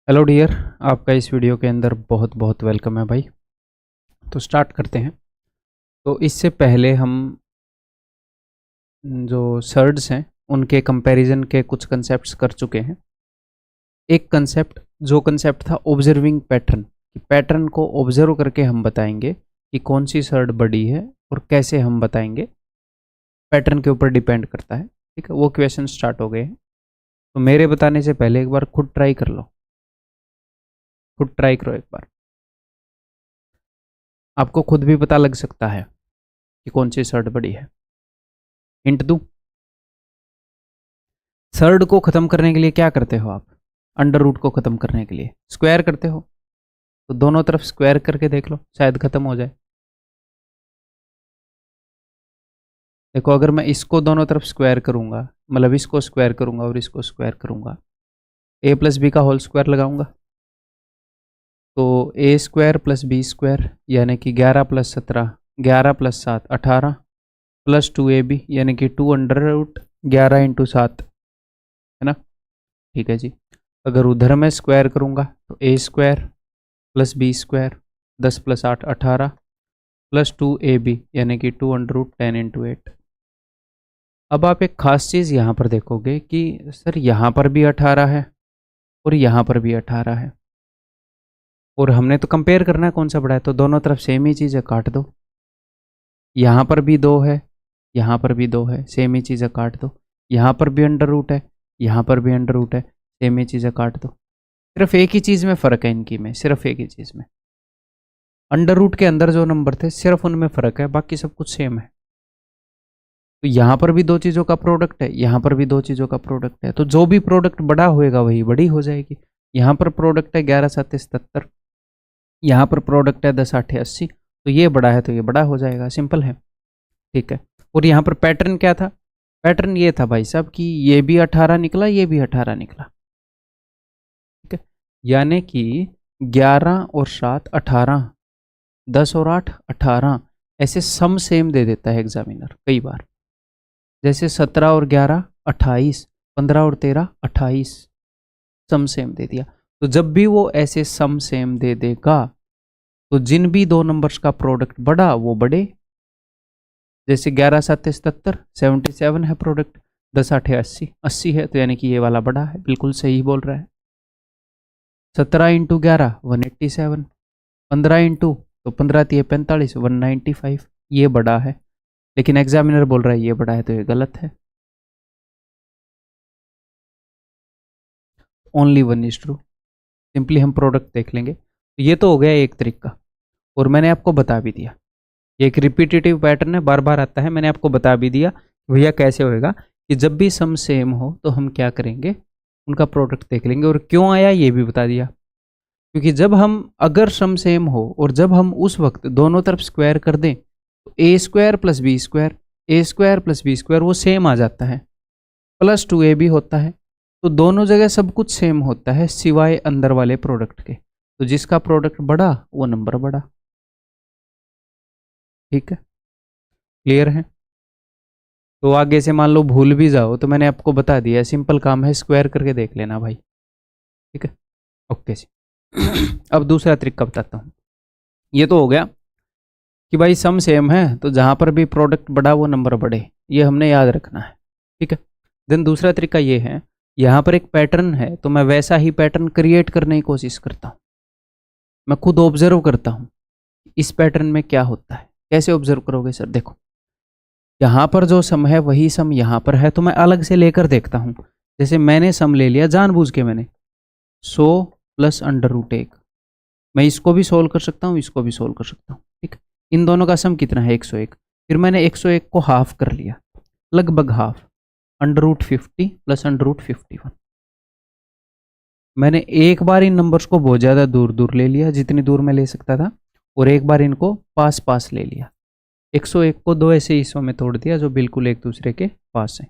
Hello dear, आपका इस video के अंदर बहुत बहुत वेलकम है भाई। तो स्टार्ट करते हैं। तो इससे पहले हम जो सर्ड्स हैं उनके कंपैरिजन के कुछ कंसेप्ट्स कर चुके हैं। एक कंसेप्ट था ऑब्जर्विंग पैटर्न, कि पैटर्न को ऑब्जर्व करके हम बताएंगे कि कौन सी सर्ड बड़ी है और कैसे हम बताएंगे, पैटर्न के ऊपर डिपेंड करता है। ठीक है, वो क्वेश्चन स्टार्ट हो गए हैं। तो मेरे बताने से पहले एक बार खुद ट्राई कर लो, खुद ट्राई करो एक बार, आपको खुद भी पता लग सकता है कि कौन सी सर्ड बड़ी है। हिंट दूं? सर्ड को खत्म करने के लिए क्या करते हो आप? अंडर रूट को खत्म करने के लिए स्क्वायर करते हो। तो दोनों तरफ स्क्वायर करके देख लो, शायद खत्म हो जाए। देखो, अगर मैं इसको दोनों तरफ स्क्वायर करूंगा, मतलब इसको स्क्वायर करूंगा और इसको स्क्वायर करूंगा, ए प्लस बी का होल स्क्वायर लगाऊंगा, तो a square plus B square यानी कि 11 + 17, 11 + 7 18, प्लस 2ab यानी कि 2√11 × 7, है ना। ठीक है जी। अगर उधर मैं स्क्वायर करूंगा तो a square plus B square 10 + 8 18, plus 2ab यानी कि 2√10 × 8। अब आप एक खास चीज़ यहाँ पर देखोगे कि सर यहाँ पर भी 18 है और यहाँ पर भी 18 है, और हमने तो कंपेयर करना है कौन सा बड़ा है, तो दोनों तरफ सेम ही चीज़ है, काट दो। यहाँ पर भी 2 है, यहाँ पर भी 2 है, सेम ही चीज़ है, काट दो। यहाँ पर भी अंडर रूट है, यहाँ पर भी अंडर रूट है, सेम ही चीज़ है, काट दो। सिर्फ एक ही चीज़ में फ़र्क है इनकी में, सिर्फ एक ही चीज़ में, अंडर रूट के अंदर जो नंबर थे सिर्फ उनमें फ़र्क है, बाकी सब कुछ सेम है। तो यहाँ पर भी दो चीज़ों का प्रोडक्ट है, यहाँ पर भी दो चीज़ों का प्रोडक्ट है, तो जो भी प्रोडक्ट बड़ा होएगा वही बड़ी हो जाएगी। यहाँ पर प्रोडक्ट है 11×7 = 77, यहाँ पर प्रोडक्ट है 10×8 = 80, तो ये बड़ा है तो ये बड़ा हो जाएगा, सिंपल है। ठीक है। और यहाँ पर पैटर्न क्या था? पैटर्न ये था भाई साहब कि ये भी 18 निकला, ये भी 18 निकला। ठीक है, यानी कि 11 और 7 18, 10 और 8 18, ऐसे सम सेम दे देता है एग्जामिनर कई बार। जैसे 17 और 11 28, 15 और 13 28, सम सेम दे दिया। तो जब भी वो ऐसे सम सेम दे देगा तो जिन भी दो नंबर्स का प्रोडक्ट बड़ा वो बड़े। जैसे 11×7 = 77, 77 है प्रोडक्ट, 10×8 = 80, 80 है, तो यानी कि ये वाला बड़ा है, बिल्कुल सही बोल रहा है। 17 × 11 187, 15 तो 15×3 = 45, 195, ये बड़ा है। लेकिन एग्जामिनर बोल रहा है ये बड़ा है, तो ये गलत है। Only one is true. Simply हम प्रोडक्ट देख लेंगे। तो ये तो हो गया एक तरीका, और मैंने आपको बता भी दिया, ये एक रिपीटेटिव पैटर्न है, बार बार आता है। मैंने आपको बता भी दिया भैया कैसे होएगा, कि जब भी सम सेम हो तो हम क्या करेंगे, उनका प्रोडक्ट देख लेंगे। और क्यों आया ये भी बता दिया, क्योंकि जब हम अगर सम सेम हो और जब हम उस वक्त दोनों तरफ स्क्वायर कर दें तो a square plus B square, A square plus B square वो सेम आ जाता है, प्लस 2ab होता है। तो दोनों जगह सब कुछ सेम होता है सिवाय अंदर वाले प्रोडक्ट के। तो जिसका प्रोडक्ट बड़ा वो नंबर बड़ा। ठीक है, क्लियर है। तो आगे से मान लो भूल भी जाओ तो मैंने आपको बता दिया, सिंपल काम है, स्क्वायर करके देख लेना भाई। ठीक है, ओके जी। अब दूसरा तरीका बताता हूँ। ये तो हो गया कि भाई सम सेम है तो जहाँ पर भी प्रोडक्ट बड़ा वो नंबर बढ़े, ये हमने याद रखना है। ठीक है। देन दूसरा तरीका ये है, यहाँ पर एक पैटर्न है तो मैं वैसा ही पैटर्न क्रिएट करने की कोशिश करता हूँ। मैं खुद ऑब्जर्व करता हूँ इस पैटर्न में क्या होता है। कैसे ऑब्जर्व करोगे सर? देखो, यहाँ पर जो सम है वही सम यहाँ पर है, तो मैं अलग से लेकर देखता हूँ। जैसे मैंने सम ले लिया जानबूझ के, मैंने 100 + √1, मैं इसको भी सोल्व कर सकता हूँ, इसको भी सोल्व कर सकता हूँ। ठीक है, इन दोनों का सम कितना है? 101। फिर मैंने 101 को हाफ कर लिया, लगभग हाफ, √50 + √51। मैंने एक बार इन नंबर्स को बहुत ज़्यादा दूर दूर ले लिया, जितनी दूर मैं ले सकता था, और एक बार इनको पास पास ले लिया। 101 को दो ऐसे हिस्सों में तोड़ दिया जो बिल्कुल एक दूसरे के पास हैं।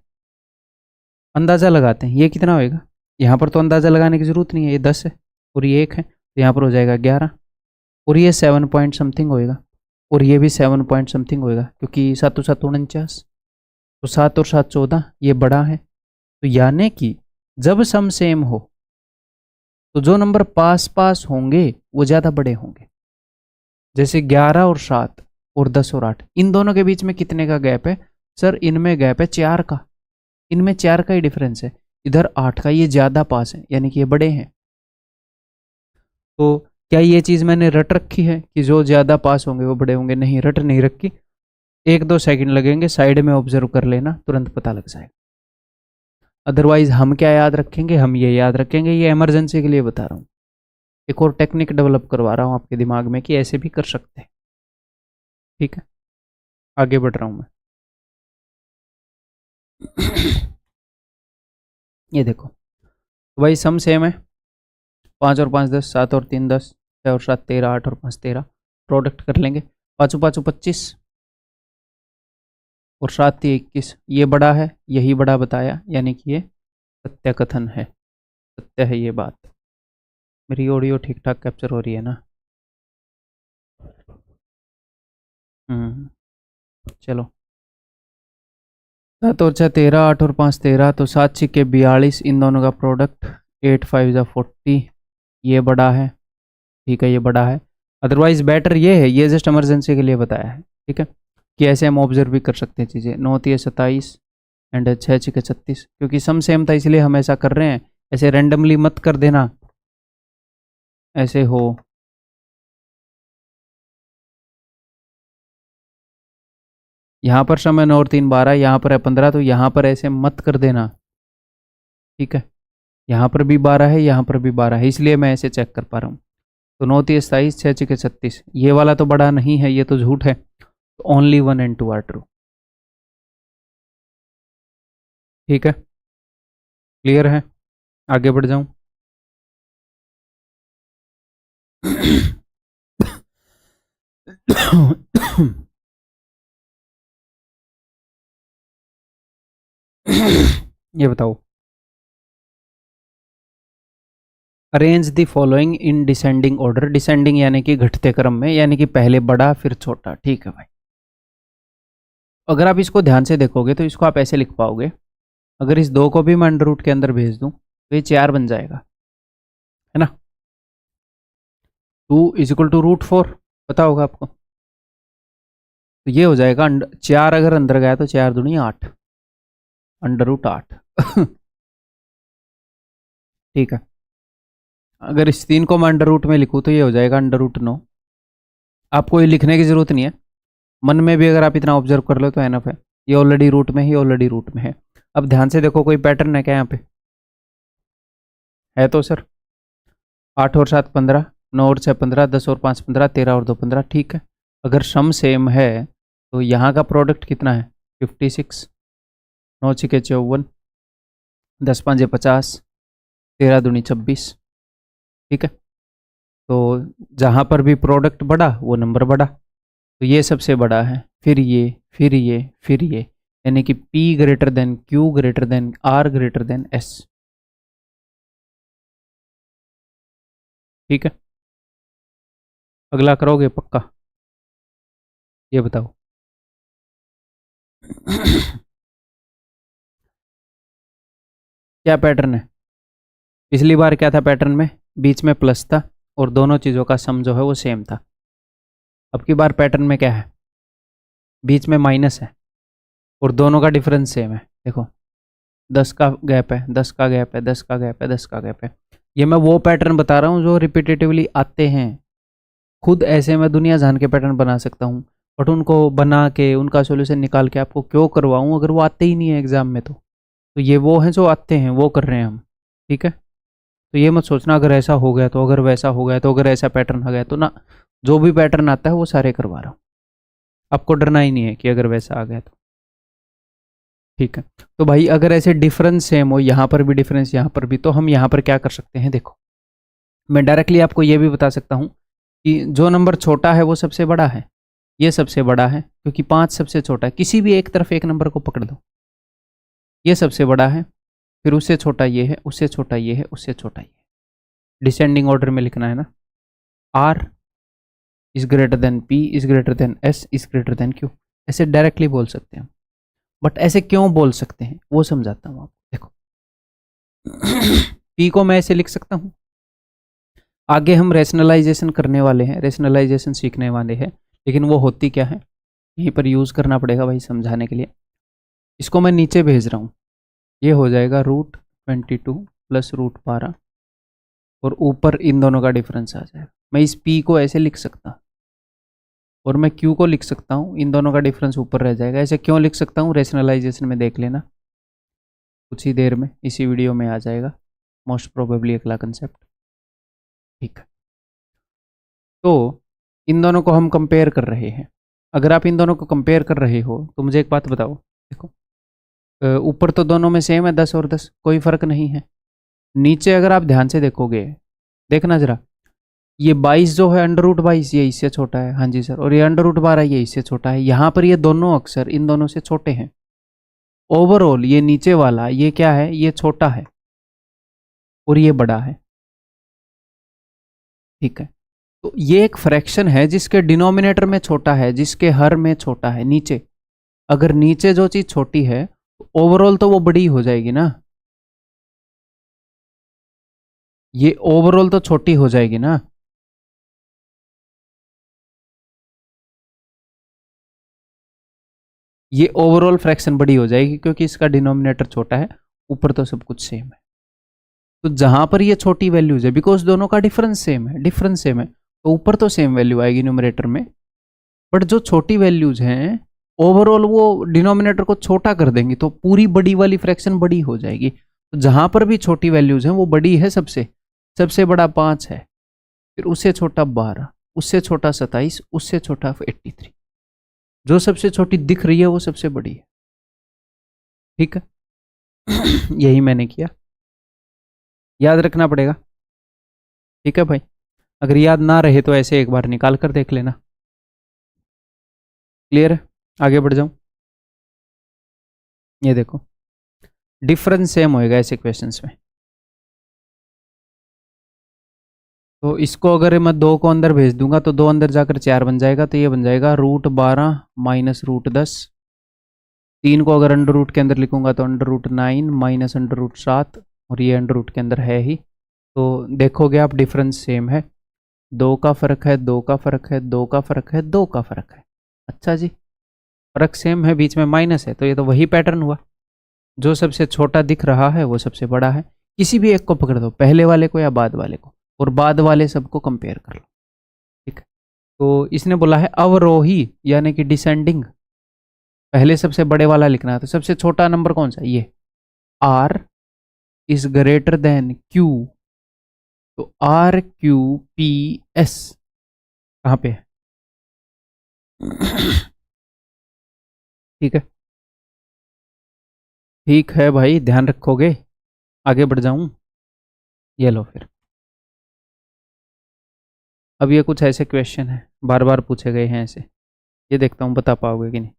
अंदाज़ा लगाते हैं ये कितना होएगा। यहाँ पर तो अंदाज़ा लगाने की ज़रूरत नहीं है, ये 10 है और ये 1 है, तो यहाँ पर हो जाएगा 11, और ये 7 पॉइंट समथिंग होएगा, और ये भी 7 पॉइंट समथिंग होएगा, क्योंकि 7 × 7 = 49, तो 7 और 7 14, ये बड़ा है। तो यानी कि जब सम सेम हो तो जो नंबर पास पास होंगे वो ज़्यादा बड़े होंगे। जैसे 11 और 7 और 10 और 8, इन दोनों के बीच में कितने का गैप है? सर इनमें गैप है 4 का, इनमें 4 का ही डिफरेंस है, इधर 8 का, ये ज़्यादा पास है यानी कि ये बड़े हैं। तो क्या ये चीज़ मैंने रट रखी है कि जो ज़्यादा पास होंगे वो बड़े होंगे? नहीं, रट नहीं रखी। 1-2 सेकंड लगेंगे, साइड में ऑब्जर्व कर लेना, तुरंत पता लग जाएगा। अदरवाइज हम क्या याद रखेंगे? हम ये याद रखेंगे, ये इमरजेंसी के लिए बता रहा हूँ, एक और टेक्निक डेवलप करवा रहा हूँ आपके दिमाग में कि ऐसे भी कर सकते हैं। ठीक है, आगे बढ़ रहा हूँ मैं। ये देखो, तो भाई सम सेम है, 5 और 5 10, 7 और 3 10, 6 और 7 13, 8 और 5 13। प्रोडक्ट कर लेंगे, 5 5 25 और 7 3 21। ये बड़ा है, यही बड़ा बताया, यानी कि ये सत्य कथन है, सत्य है ये बात। मेरी ऑडियो ठीक ठाक कैप्चर हो रही है ना? चलो, 7 और 6 13, 8 और 5 13, तो 7 6 42, इन दोनों का प्रोडक्ट 8 5 40। ये बड़ा है, ठीक है, ये बड़ा है। अदरवाइज बेटर ये है, ये जस्ट इमरजेंसी के लिए बताया है, ठीक है, कि ऐसे हम ऑब्जर्व भी कर सकते हैं चीज़ें। 9 3 27 एंड 6 6 36, क्योंकि सम सेम था इसलिए हम ऐसा कर रहे हैं। ऐसे रैंडमली मत कर देना, ऐसे हो। यहाँ पर समय 9 और 3 12, यहाँ पर है 15, तो यहाँ पर ऐसे मत कर देना, ठीक है। यहाँ पर भी 12 है, यहाँ पर भी 12 है, इसलिए मैं ऐसे चेक कर पा रहा हूँ। तो 9 3 27, 6 6 36, ये वाला तो बड़ा नहीं है, ये तो झूठ है। तो ओनली 1 एंड 2 आर ट्रू, ठीक है, क्लियर है? आगे बढ़ जाऊं? ये बताओ, arrange the following in descending order. Descending यानी कि घटते क्रम में, यानी कि पहले बड़ा फिर छोटा, ठीक है भाई। अगर आप इसको ध्यान से देखोगे तो इसको आप ऐसे लिख पाओगे, अगर इस 2 को भी मैं अंडर रूट के अंदर भेज दूं तो ये 4 बन जाएगा, है ना। 2 = √4, पता होगा आपको। तो ये हो जाएगा 4 अगर अंदर गया तो 4 दूनी 8, √8। ठीक है, अगर इस 3 को मैं अंडर रूट में लिखूँ तो ये हो जाएगा √9। आपको ये लिखने की ज़रूरत नहीं है, मन में भी अगर आप इतना ऑब्जर्व कर लो तो एनफ है। ये ऑलरेडी रूट में ही, ऑलरेडी रूट में है। अब ध्यान से देखो, कोई पैटर्न है क्या यहाँ पे? है तो सर, 8 और 7 15, 9 और 6 15, 10 और 5 15, 13 और 2 15, ठीक है। अगर सम सेम है तो यहाँ का प्रोडक्ट कितना है? 56, 9 6 54, 10 5 50, 13 दूनी 26, ठीक है। तो जहाँ पर भी प्रोडक्ट बढ़ा वो नंबर बढ़ा, तो ये सबसे बड़ा है, फिर ये, फिर ये, फिर ये, यानी कि P greater than Q greater than R greater than S, ठीक है। अगला करोगे पक्का? ये बताओ। क्या पैटर्न है? पिछली बार क्या था पैटर्न में? बीच में प्लस था और दोनों चीज़ों का सम जो है वो सेम था। अब की बार पैटर्न में क्या है? बीच में माइनस है और दोनों का डिफरेंस सेम है। देखो, 10 का गैप है, 10 का गैप है, 10 का गैप है, 10 का गैप है। ये मैं वो पैटर्न बता रहा हूँ जो रिपीटेटिवली आते हैं। खुद ऐसे मैं दुनिया जान के पैटर्न बना सकता हूँ, बट उनको बना के उनका सोल्यूशन निकाल के आपको क्यों करवाऊँ अगर वो आते ही नहीं है एग्जाम में? तो ये वो हैं जो आते हैं, वो कर रहे हैं हम, ठीक है। तो ये मत सोचना अगर ऐसा हो गया तो, अगर वैसा हो गया तो, अगर ऐसा पैटर्न आ गया तो, ना, जो भी पैटर्न आता है वो सारे करवा रहा हूँ। आपको डरना ही नहीं है कि अगर वैसा आ गया तो, ठीक है। तो भाई अगर ऐसे डिफरेंस सेम हो, यहाँ पर भी डिफरेंस, यहाँ पर भी, तो हम यहाँ पर क्या कर सकते हैं? देखो, मैं डायरेक्टली आपको ये भी बता सकता हूँ कि जो नंबर छोटा है वो सबसे बड़ा है। ये सबसे बड़ा है क्योंकि 5 सबसे छोटा है। किसी भी एक तरफ एक नंबर को पकड़ दो, ये सबसे बड़ा है, फिर उससे छोटा ये है, उससे छोटा ये है, उससे छोटा ये है। डिसेंडिंग ऑर्डर में लिखना है ना। R is greater than P is greater than S is greater than Q, ऐसे डायरेक्टली बोल सकते हैं। बट ऐसे क्यों बोल सकते हैं वो समझाता हूँ आपको। देखो, P को मैं ऐसे लिख सकता हूँ, आगे हम रेशनलाइजेशन करने वाले हैं, रेशनलाइजेशन सीखने वाले हैं, लेकिन वो होती क्या है यहीं पर यूज़ करना पड़ेगा भाई समझाने के लिए। इसको मैं नीचे भेज रहा हूँ, ये हो जाएगा √22 प्लस √12 और ऊपर इन दोनों का डिफरेंस आ जाएगा। मैं इस p को ऐसे लिख सकता हूँ और मैं q को लिख सकता हूँ, इन दोनों का डिफरेंस ऊपर रह जाएगा। ऐसे क्यों लिख सकता हूँ, रेशनलाइजेशन में देख लेना, कुछ ही देर में इसी वीडियो में आ जाएगा मोस्ट प्रोबेबली अगला कंसेप्ट। ठीक है, तो इन दोनों को हम कंपेयर कर रहे हैं। अगर आप इन दोनों को कंपेयर कर रहे हो तो मुझे एक बात बताओ, देखो ऊपर तो दोनों में सेम है 10 और 10, कोई फ़र्क नहीं है। नीचे अगर आप ध्यान से देखोगे, देखना जरा, ये 22 जो है √22 ये इससे छोटा है, हाँ जी सर, और ये √12 ये इससे छोटा है। यहाँ पर ये दोनों अक्षर इन दोनों से छोटे हैं। ओवरऑल ये नीचे वाला ये क्या है, ये छोटा है और ये बड़ा है। ठीक है, तो ये एक फ्रैक्शन है जिसके डिनोमिनेटर में छोटा है, जिसके हर में छोटा है। नीचे अगर नीचे जो चीज छोटी है तो ओवरऑल तो वो बड़ी हो जाएगी ना, ये ओवरऑल तो छोटी हो जाएगी ना। ये ओवरऑल फ्रैक्शन बड़ी हो जाएगी क्योंकि इसका डिनोमिनेटर छोटा है, ऊपर तो सब कुछ सेम है। तो जहां पर ये छोटी वैल्यूज है, बिकॉज दोनों का डिफरेंस सेम है, डिफरेंस सेम है, तो ऊपर तो सेम वैल्यू आएगी न्यूमरेटर में, बट जो छोटी वैल्यूज हैं ओवरऑल वो डिनोमिनेटर को छोटा कर देंगी, तो पूरी बड़ी वाली फ्रैक्शन बड़ी हो जाएगी। तो जहां पर भी छोटी वैल्यूज हैं वो बड़ी है, सबसे सबसे बड़ा 5 है, फिर उससे छोटा 12, उससे छोटा 27, उससे छोटा 83। जो सबसे छोटी दिख रही है वो सबसे बड़ी है। ठीक है यही मैंने किया, याद रखना पड़ेगा। ठीक है भाई, अगर याद ना रहे तो ऐसे एक बार निकाल कर देख लेना। क्लियर है, आगे बढ़ जाऊं। ये देखो डिफरेंस सेम होएगा ऐसे क्वेश्चंस में, तो इसको अगर मैं 2 को अंदर भेज दूंगा तो 2 अंदर जाकर 4 बन जाएगा, तो ये बन जाएगा √12 माइनस √10। 3 को अगर अंडर रूट के अंदर लिखूंगा तो √9 माइनस √7, और ये अंडर रूट के अंदर है ही। तो देखोगे आप डिफरेंस सेम है, 2 का फ़र्क है, 2 का फ़र्क है, 2 का फ़र्क है, 2 का फ़र्क है। अच्छा जी, फ़र्क सेम है, बीच में माइनस है, तो ये तो वही पैटर्न हुआ, जो सबसे छोटा दिख रहा है वो सबसे बड़ा है। किसी भी एक को पकड़ दो, पहले वाले को या बाद वाले को, और बाद वाले सबको कंपेयर कर लो। ठीक है, तो इसने बोला है अवरोही यानी कि डिसेंडिंग, पहले सबसे बड़े वाला लिखना है, तो सबसे छोटा नंबर कौन सा, ये R is greater than Q, तो RQPS कहाँ पे है ठीक है, ठीक है भाई, ध्यान रखोगे। आगे बढ़ जाऊं, ये लो फिर। अब ये कुछ ऐसे क्वेश्चन है बार बार पूछे गए हैं ऐसे, ये देखता हूँ बता पाओगे कि नहीं।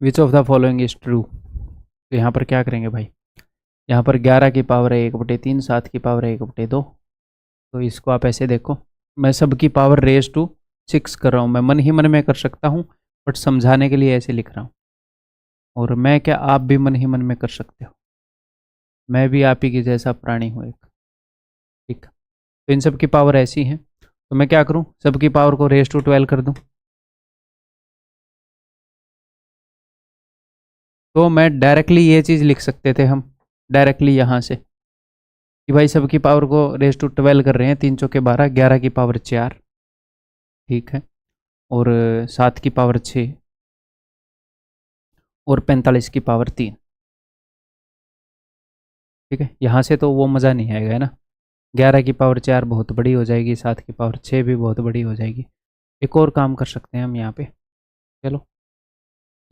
विच of the following is true, तो यहाँ पर क्या करेंगे भाई, यहाँ पर 11 की पावर है 1/3, 7 की पावर है 1/2, तो इसको आप ऐसे देखो, मैं सब की पावर रेज टू 6 कर रहा हूँ, मैं मन ही मन में कर सकता हूँ, बट समझाने के लिए ऐसे लिख रहा हूँ। और मैं क्या, आप भी मन ही मन में कर सकते हो, मैं भी आप ही की जैसा प्राणी हूँ एक। ठीक, तो इन सब की पावर ऐसी है, तो मैं क्या करूँ, सब की पावर को रेज टू 12 कर दूँ, तो मैं डायरेक्टली ये चीज़ लिख सकते थे हम, डायरेक्टली यहाँ से कि भाई सब की पावर को रेज टू 12 कर रहे हैं, 3 चौके 12, 11 की पावर 4, ठीक है, और 7 की पावर 6 और 45 की पावर 3। ठीक है, यहाँ से तो वो मज़ा नहीं आएगा है ना, 11 की पावर 4 बहुत बड़ी हो जाएगी, 7 की पावर 6 भी बहुत बड़ी हो जाएगी। एक और काम कर सकते हैं हम यहाँ पे, चलो,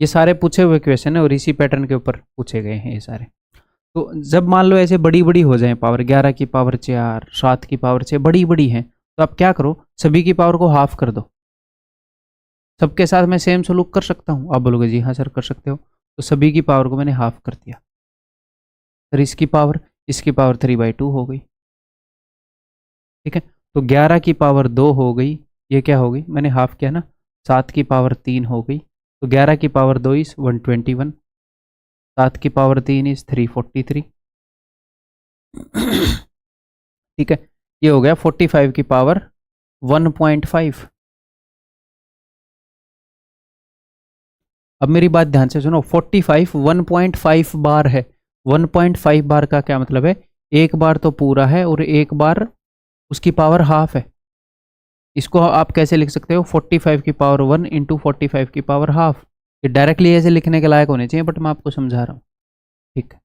ये सारे पूछे हुए क्वेश्चन है और इसी पैटर्न के ऊपर पूछे गए हैं ये सारे। तो जब मान लो ऐसे बड़ी बड़ी हो जाए पावर, 11 की पावर 4, 7 की पावर 6 बड़ी बड़ी हैं, तो आप क्या करो, सभी की पावर को हाफ कर दो। सबके साथ मैं सेम सलूक कर सकता हूँ, आप बोलोगे जी हाँ सर कर सकते हो, तो सभी की पावर को मैंने हाफ कर दिया, फिर इसकी पावर 3/2 हो गई। ठीक है, तो 11 की पावर 2 हो गई, ये क्या हो गई, मैंने हाफ किया ना, 7 की पावर 3 हो गई, तो 11 की पावर 2 इज 121, 7 की पावर 3 इज 343, ठीक है, ये हो गया 45 की पावर 1.5। अब मेरी बात ध्यान से सुनो, 45 1.5 बार है। 1.5 बार का क्या मतलब है? एक बार तो पूरा है और एक बार उसकी पावर हाफ है। इसको आप कैसे लिख सकते हो? 45 की पावर 1 इंटू 45 की पावर हाफ। ये डायरेक्टली ऐसे लिखने के लायक होने चाहिए, बट मैं आपको समझा रहा हूँ। ठीक है,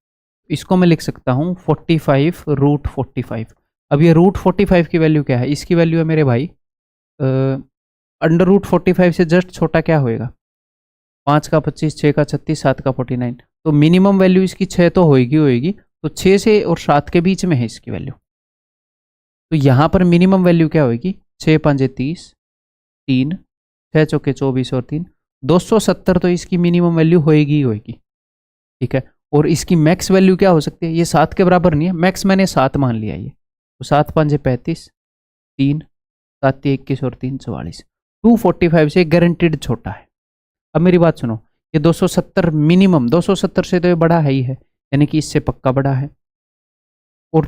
इसको मैं लिख सकता हूँ 45 रूट 45। अब ये रूट 45 की वैल्यू क्या है? इसकी वैल्यू है मेरे भाई अंडर रूट 45 से जस्ट छोटा क्या होएगा? 5 का 25, 6 का 36, 7 का 49। तो मिनिमम वैल्यू इसकी 6 तो होएगी होएगी। तो 6 से और 7 के बीच में है इसकी वैल्यू। तो यहाँ पर मिनिमम वैल्यू क्या होगी? 6 पंजे 30, 3, 6 चौके 24 और 3, 270 तो इसकी मिनिमम वैल्यू होएगी ही होएगी। ठीक है, और इसकी मैक्स वैल्यू क्या हो सकती है? ये 7 के बराबर नहीं है, मैक्स मैंने 7 मान लिया ये। तो 7 पंजे 35, 3, 7 21 और 3 44। 245 से गारंटीड छोटा है। अब मेरी बात सुनो, ये 270 मिनिमम, 270 से तो ये बड़ा है ही है, यानी कि इससे पक्का बड़ा है। और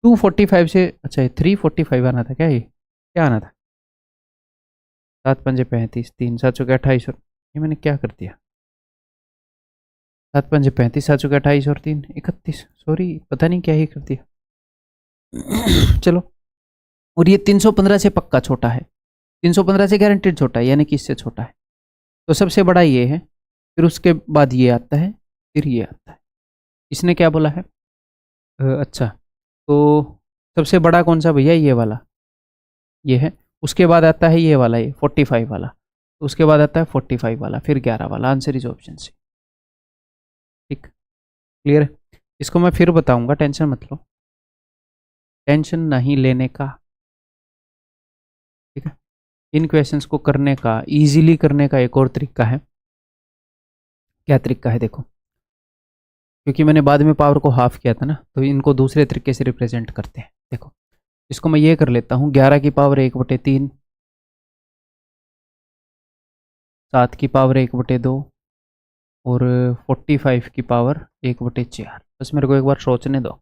245 से, अच्छा 345 आना था क्या? ये क्या आना था? 7 पंजे 35, 3 7 चौके 28 और ये मैंने क्या कर दिया? 7 पंजे 35, 7 चौके 28 और 3 31। सॉरी, पता नहीं क्या ही कर दिया। चलो, और ये 315 से पक्का छोटा है, 315 से गारंटेड छोटा है, यानी कि इससे छोटा है। तो सबसे बड़ा ये है, फिर उसके बाद ये आता है, फिर ये आता है। इसने क्या बोला है? अच्छा, तो सबसे बड़ा कौन सा भैया? ये वाला, ये है। उसके बाद आता है ये वाला, ये 45 वाला। उसके बाद आता है 45 वाला, फिर 11 वाला। Answer is option C. ठीक, क्लियर है? इसको मैं फिर बताऊंगा, टेंशन मत लो, टेंशन नहीं लेने का। ठीक है, इन क्वेश्चंस को करने का, इजीली करने का एक और तरीका है। क्या तरीका है? देखो, क्योंकि मैंने बाद में पावर को हाफ किया था ना, तो इनको दूसरे तरीके से रिप्रेजेंट करते हैं। देखो, इसको मैं ये कर लेता हूँ, 11 की पावर 1/3, 7 की पावर 1/2 और 45 की पावर 1/4। बस मेरे को एक बार सोचने दो।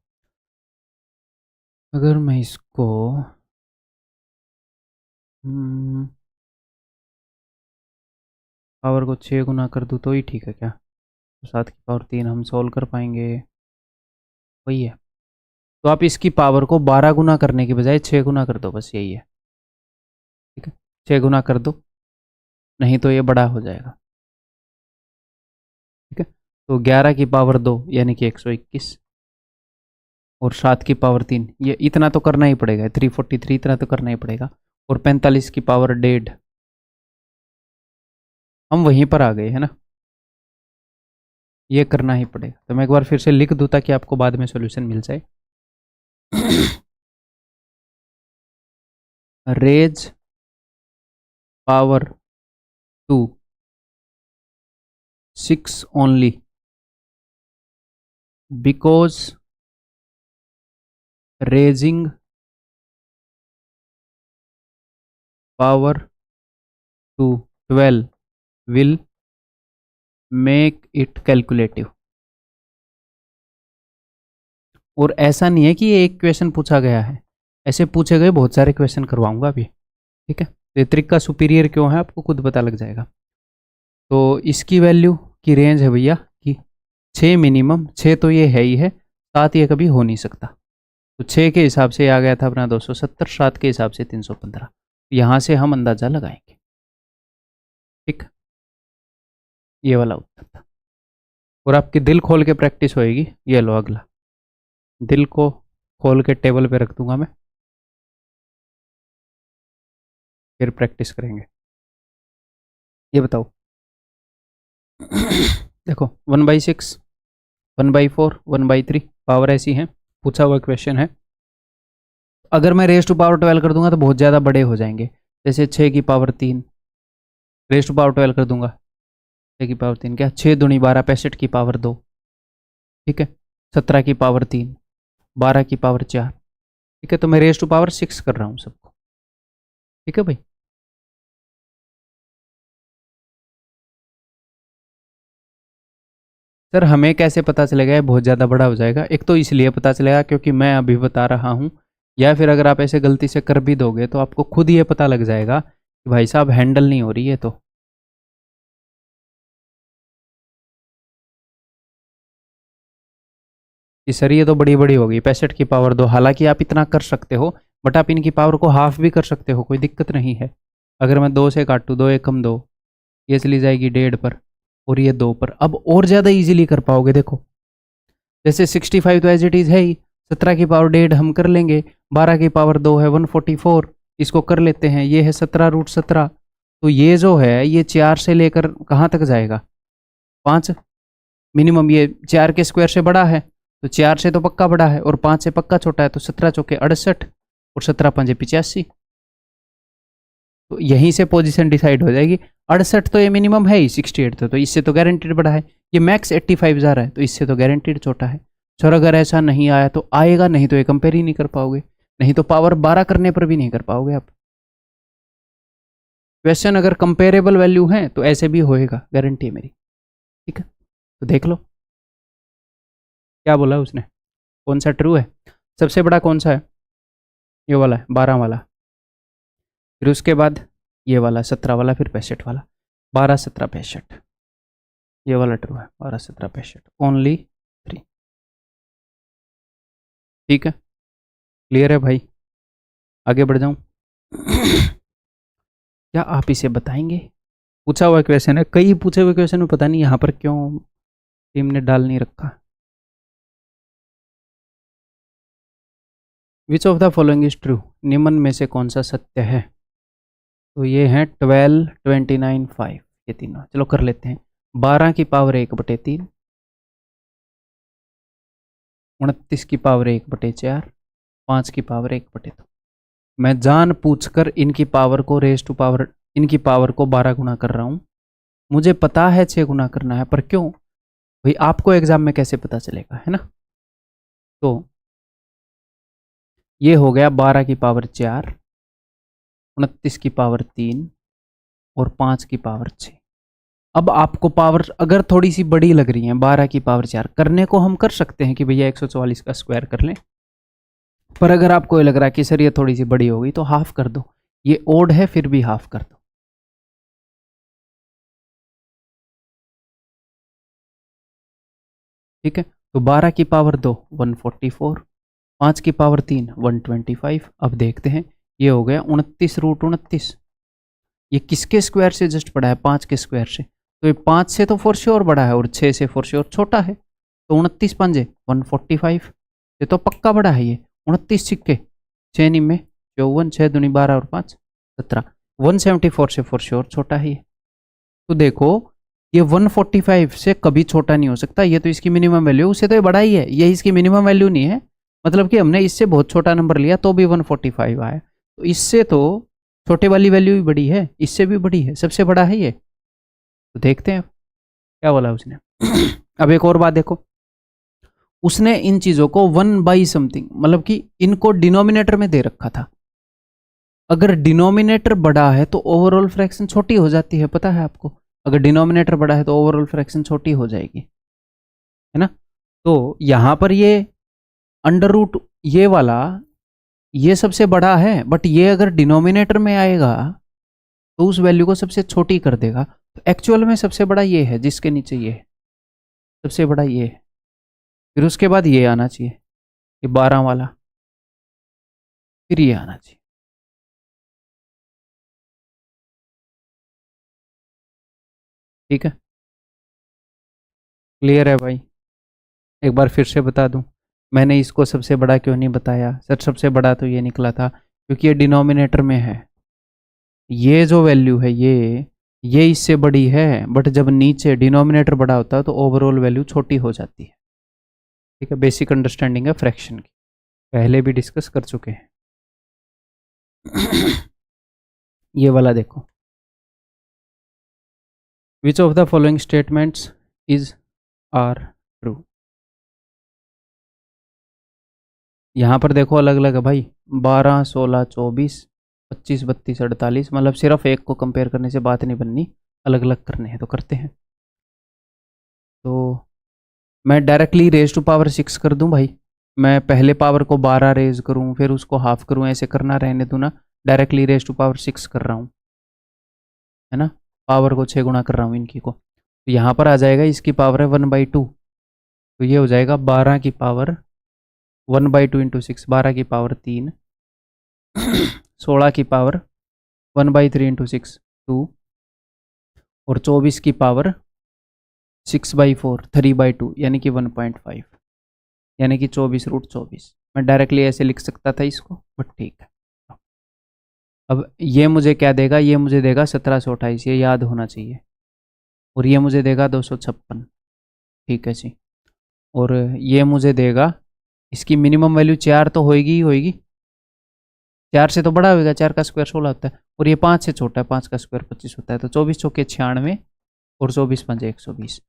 अगर मैं इसको पावर को 6 गुना कर दूँ तो ही ठीक है क्या? तो 7 की पावर 3 हम सॉल्व कर पाएंगे, वही है। तो आप इसकी पावर को 12 गुना करने की बजाय 6 गुना कर दो, बस यही है। ठीक है, 6 गुना कर दो, नहीं तो ये बड़ा हो जाएगा। ठीक है, तो 11 की पावर 2 यानी कि 121, और 7 की पावर 3, ये इतना तो करना ही पड़ेगा, 343 इतना तो करना ही पड़ेगा। और 45 की पावर 1.5, हम वहीं पर आ गए है ना, ये करना ही पड़ेगा। तो मैं एक बार फिर से लिख दूँ ताकि आपको बाद में सोल्यूशन मिल जाए। Raise power to 6 only because raising power to 12 will make it calculative. और ऐसा नहीं है कि ये एक क्वेश्चन पूछा गया है, ऐसे पूछे गए बहुत सारे क्वेश्चन करवाऊंगा अभी। ठीक है, तो ये ट्रिक का सुपीरियर क्यों है आपको खुद पता लग जाएगा। तो इसकी वैल्यू की रेंज है भैया कि 6 मिनिमम, 6 तो ये है ही है, 7 ये कभी हो नहीं सकता। तो 6 के हिसाब से आ गया था अपना 270, 7 के हिसाब से 315। यहाँ से हम अंदाज़ा लगाएंगे। ठीक, ये वाला उत्तर था। और आपकी दिल खोल के प्रैक्टिस होएगी। ये लो अगला, दिल को खोल के टेबल पे रख दूंगा मैं, फिर प्रैक्टिस करेंगे। ये बताओ। देखो, 1/6, 1/4, 1/3 पावर ऐसी है, पूछा हुआ क्वेश्चन है। अगर मैं रेस टू पावर 12 कर दूंगा तो बहुत ज़्यादा बड़े हो जाएंगे। जैसे 6 की पावर 3 रेस टू पावर 12 कर दूंगा, 6 की पावर 3 क्या, 6 दूनी 12, 65 की पावर 2। ठीक है, 17 की पावर 3, 12 की पावर 4। ठीक है, तो मैं रेस टू पावर 6 कर रहा हूँ सबको। ठीक है भाई। सर हमें कैसे पता चलेगा ये बहुत ज़्यादा बड़ा हो जाएगा? एक तो इसलिए पता चलेगा क्योंकि मैं अभी बता रहा हूँ, या फिर अगर आप ऐसे गलती से कर भी दोगे तो आपको खुद ये पता लग जाएगा कि भाई साहब हैंडल नहीं हो रही है। तो कि सर ये तो बड़ी बड़ी होगी, 65 की पावर 2। हालांकि आप इतना कर सकते हो, बट आप इनकी पावर को हाफ भी कर सकते हो, कोई दिक्कत नहीं है। अगर मैं 2 से काटूँ, 2 एकम 2, ये चली जाएगी 1.5 पर, और ये 2 पर। अब और ज़्यादा इजीली कर पाओगे। देखो जैसे 65 तो एज इट इज़ है ही, 17 की पावर 1.5 हम कर लेंगे, 12 की पावर 2 है 144, इसको कर लेते हैं। ये है 17√17। तो ये जो है ये 4 से लेकर कहाँ तक जाएगा? 5 मिनिमम। ये 4 के स्क्वायर से बड़ा है, तो 4 से तो पक्का बड़ा है और 5 से पक्का छोटा है, तो 17 चौके 68 और 17 पंजे 85। तो यहीं से पोजीशन डिसाइड हो जाएगी। 68 तो ये मिनिमम है ही, 68 तो इससे तो गारंटीड बड़ा है। ये मैक्स 85 जा रहा है, तो इससे तो गारंटीड छोटा है। सर अगर ऐसा नहीं आया तो आएगा, नहीं तो ये कंपेयर ही नहीं कर पाओगे, नहीं तो पावर 12 करने पर भी नहीं कर पाओगे आप। क्वेश्चन अगर कंपेरेबल वैल्यू है तो ऐसे भी होएगा, गारंटी है मेरी। ठीक है, तो देख लो क्या बोला उसने, कौन सा ट्रू है। सबसे बड़ा कौन सा है? ये वाला है, 12 वाला। फिर उसके बाद ये वाला 17 वाला, फिर 65 वाला। 12 17 65, ये वाला ट्रू है। 12 17 65, ओनली 3। ठीक है, क्लियर है भाई? आगे बढ़ जाऊं? क्या आप इसे बताएंगे? पूछा हुआ क्वेश्चन है, कई पूछे हुए क्वेश्चन में पता नहीं यहाँ पर क्यों टीम ने डाल नहीं रखा। विच of the following is true, निम्न में से कौन सा सत्य है? तो ये है 12 29 5, ये तीनों। चलो कर लेते हैं। 12 की पावर 1/3, 29 की पावर 1/4, 5 की पावर 1/2। मैं जान पूछकर इनकी पावर को रेज टू पावर, इनकी पावर को 12 गुना कर रहा हूँ। मुझे पता है 6 गुना करना है, पर क्यों भाई? आपको एग्जाम में कैसे पता चलेगा, है ना? तो ये हो गया 12 की पावर 4, 29 की पावर 3 और 5 की पावर 6। अब आपको पावर अगर थोड़ी सी बड़ी लग रही है, 12 की पावर 4 करने को हम कर सकते हैं कि भैया 144 का स्क्वायर कर लें, पर अगर आपको ये लग रहा है कि सर ये थोड़ी सी बड़ी होगी तो हाफ कर दो। ये ओड है फिर भी हाफ कर दो। ठीक है, तो 12 की पावर 2 144, 5 की पावर 3 125। अब देखते हैं, ये हो गया 29√29। ये किसके स्क्वायर से जस्ट बड़ा है? 5 के स्क्वायर से। तो ये 5 से तो फोर श्योर बड़ा है और 6 से फोर श्योर छोटा है। तो 29 पंजे 145, ये तो पक्का बड़ा है। ये 29 सिक्के 6 निम्मे 54, 6 दूनी 12 और 5 17, 174 से फोर श्योर छोटा है ये। तो देखो ये 145 से कभी छोटा नहीं हो सकता, ये तो इसकी मिनिमम वैल्यू, उससे तो ये बड़ा ही है, ये इसकी मिनिमम वैल्यू नहीं है। मतलब कि हमने इससे बहुत छोटा नंबर लिया तो भी 145 आया, तो इससे तो छोटे वाली वैल्यू भी बड़ी है, इससे भी बड़ी है, सबसे बड़ा है ये। तो देखते हैं क्या बोला उसने। अब एक और बात देखो, उसने इन चीजों को 1/समथिंग, मतलब कि इनको डिनोमिनेटर में दे रखा था। अगर डिनोमिनेटर बड़ा है तो ओवरऑल फ्रैक्शन छोटी हो जाती है, पता है आपको? अगर डिनोमिनेटर बड़ा है तो ओवरऑल फ्रैक्शन छोटी हो जाएगी, है ना? तो यहां पर ये अंडर रूट ये वाला ये सबसे बड़ा है, बट ये अगर डिनोमिनेटर में आएगा तो उस वैल्यू को सबसे छोटी कर देगा। तो एक्चुअल में सबसे बड़ा ये है, जिसके नीचे ये है सबसे बड़ा ये है। फिर उसके बाद ये आना चाहिए, ये 12 वाला, फिर ये आना चाहिए। ठीक है, क्लियर है भाई? एक बार फिर से बता दूं, मैंने इसको सबसे बड़ा क्यों नहीं बताया? सर सबसे बड़ा तो ये निकला था क्योंकि ये डिनोमिनेटर में है। ये जो वैल्यू है ये इससे बड़ी है, बट जब नीचे डिनोमिनेटर बड़ा होता है तो ओवरऑल वैल्यू छोटी हो जाती है। ठीक है, बेसिक अंडरस्टैंडिंग है फ्रैक्शन की, पहले भी डिस्कस कर चुके हैं। ये वाला देखो, which of the following statements is are true. यहाँ पर देखो अलग अलग है भाई, 12 16 24 25 32 48, मतलब सिर्फ एक को कंपेयर करने से बात नहीं बननी, अलग अलग करने हैं तो करते हैं। तो मैं डायरेक्टली रेज टू पावर 6 कर दूं भाई? मैं पहले पावर को 12 रेज करूं फिर उसको हाफ करूं, ऐसे करना रहने दूं ना। डायरेक्टली रेज टू पावर 6 कर रहा हूं, है ना। पावर को 6 गुना कर रहा हूँ इनकी को, तो यहाँ पर आ जाएगा इसकी पावर है 1/2, तो ये हो जाएगा 12 की पावर 1/2 इंटू 6, 12 की पावर 3, 16 की पावर 1/3 इंटू 6 2, और 24 की पावर 6/4 3/2 यानी कि 1.5, यानी कि 24√24। मैं डायरेक्टली ऐसे लिख सकता था इसको, बट ठीक है। अब ये मुझे क्या देगा, ये मुझे देगा 1728, ये याद होना चाहिए। और ये मुझे देगा 256, ठीक है जी। और ये मुझे देगा, इसकी मिनिमम वैल्यू 4 तो होएगी ही होएगी, 4 से तो बड़ा होएगा, 4 का स्क्वायर 16 होता है, और ये 5 से छोटा है, 5 का स्क्वायर 25 होता है, तो 24 चौके 96 और 24 पंजे 120।